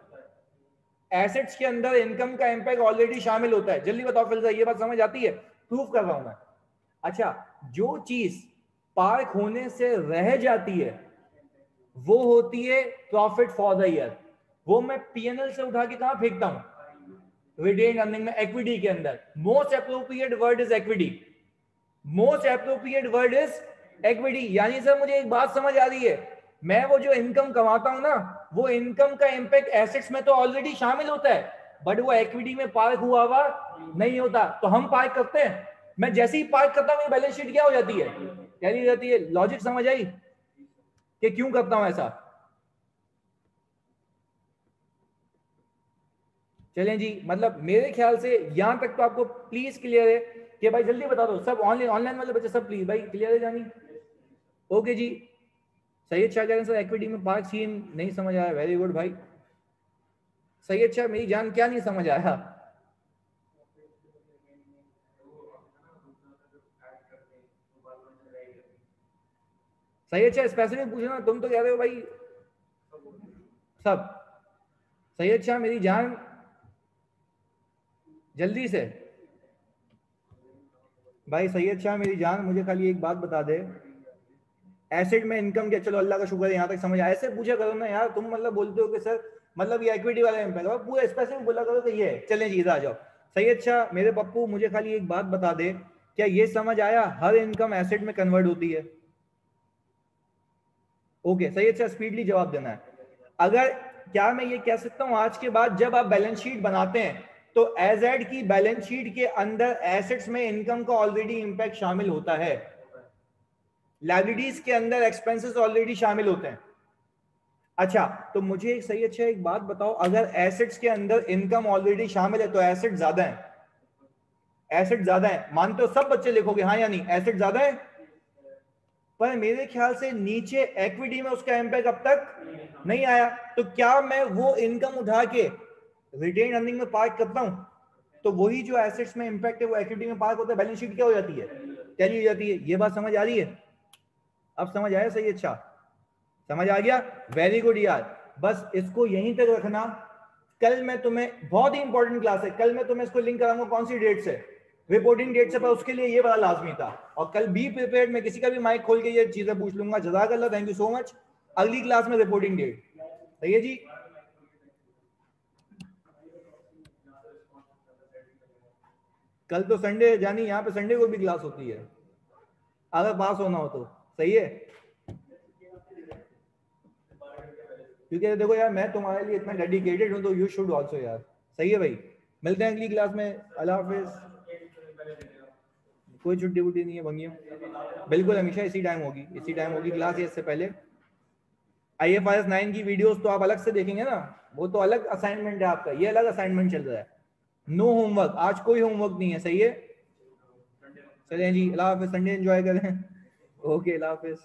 एसेट्स के अंदर इनकम का इंपैक्ट ऑलरेडी शामिल होता है। जल्दी बताओ फिल्जा, ये बात समझ आती है? प्रूफ कर रहा हूं मैं। अच्छा, जो चीज पार्क होने से रह जाती है वो होती है प्रॉफिट फॉर द ईयर। वो मैं पीएनएल से उठा के कहां फेंकता हूं? रिटेन अर्निंग में, इक्विटी के अंदर। Most appropriate word is equity. Most appropriate word is equity. यानी सर मुझे एक बात समझ आ रही है, मैं वो जो इनकम कमाता हूं ना, वो इनकम का इम्पैक्ट एसेट्स में तो ऑलरेडी शामिल होता है, बट वो इक्विटी में पार्क हुआ नहीं होता। तो हम पार्क करते हैं, मैं जैसे ही पार्क करता हूं बैलेंस शीट क्या हो जाती है, क्या जाती है। लॉजिक समझ आई कि क्यों करता हूं ऐसा? चलें जी, मतलब मेरे ख्याल से यहां तक तो आपको प्लीज क्लियर है कि भाई जल्दी बता दो सब, ऑनलाइन वाले बच्चे सब प्लीज भाई क्लियर है जानी। ओके जी, सैयद शाहजहां सर इक्विटी में पार्क सीन नहीं समझ आया, वेरी गुड भाई। सैयद शाह मेरी जान क्या नहीं समझ आया? सैयद शाह स्पेसिफिक पूछना, तुम तो कह रहे हो भाई सब। सैयद शाह मेरी जान जल्दी से भाई, सैयद शाह मेरी जान मुझे खाली एक बात बता दे, एसिड में इनकम क्या, चलो अल्लाह का शुक्र है यहाँ तक समझ आया। ऐसे पूछा करो ना यार, तुम मतलब बोलते हो कि सर मतलब ये इक्विटी वाला इम्पैक्ट, पूरा स्पेसिफिक बोला करो कि ये है। चलें जी इधर आ जाओ। सैयद शाह मेरे पप्पू मुझे खाली एक बात बता दे, क्या ये समझ आया हर इनकम एसिड में कन्वर्ट होती है? ओके सैयद शाह स्पीडली जवाब देना है। अगर क्या मैं ये कह सकता हूं आज के बाद जब आप बैलेंस शीट बनाते हैं तो एज एड की बैलेंस शीट के अंदर एसेट्स में इनकम का ऑलरेडी इंपैक्ट शामिल होता है, लायबिलिटीज के अंदर एक्सपेंसेस ऑलरेडी शामिल होते हैं। अच्छा तो मुझे एक सही अच्छा एक बात बताओ, अगर एसेट्स के अंदर इनकम ऑलरेडी शामिल है तो एसेट ज्यादा है, एसेट ज्यादा है मानते हो? सब बच्चे लिखोगे हाँ या नहीं, एसेट ज्यादा है। पर मेरे ख्याल से नीचे इक्विटी में उसका इम्पैक्ट अब तक नहीं आया, तो क्या मैं वो इनकम उठा के रिटेन अर्निंग में पार्क करता हूं तो वही जो एसेट्स में इंपैक्ट है वो इक्विटी में पार्क होता है, बैलेंस शीट क्या हो जाती है, टैली हो जाती है। ये बात समझ आ रही है? अब समझ आया? सही, अच्छा समझ आ गया, वेरी गुड यार। बस इसको यहीं तक रखना, कल मैं तुम्हें, बहुत ही इंपॉर्टेंट क्लास है, कल मैं तुम्हें इसको लिंक कराऊंगा कौन सी डेट से, रिपोर्टिंग डेट से, पर उसके लिए ये बड़ा लाजमी था। और कल बी प्रिपेयर्ड, मैं किसी का भी माइक खोल के ये चीजें पूछ लूंगा। जज़ाकल्लाह, थैंक यू सो मच। अगली क्लास में रिपोर्टिंग डेट, सही है जी। कल तो संडे है जानी, यहाँ पे संडे को भी क्लास होती है अगर पास होना हो तो, सही है। क्योंकि देखो यार मैं तुम्हारे लिए इतना डेडिकेटेड हूं तो यू शुड आल्सो यार, सही है भाई। मिलते हैं अगली क्लास में, अल्लाह हाफिज। कोई छुट्टी वुट्टी नहीं है भंगियों, बिल्कुल हमेशा इसी टाइम होगी, इसी टाइम होगी क्लास, इससे पहले। IFRS 9 की वीडियोस तो आप अलग से देखेंगे ना, वो तो अलग असाइनमेंट है आपका, ये अलग असाइनमेंट चल रहा है। नो होमवर्क, आज कोई होमवर्क नहीं है, सही है। चलें जी, अल्लाह हाफिज, संडे एंजॉय करें। ओके, अल्लाह हाफिज।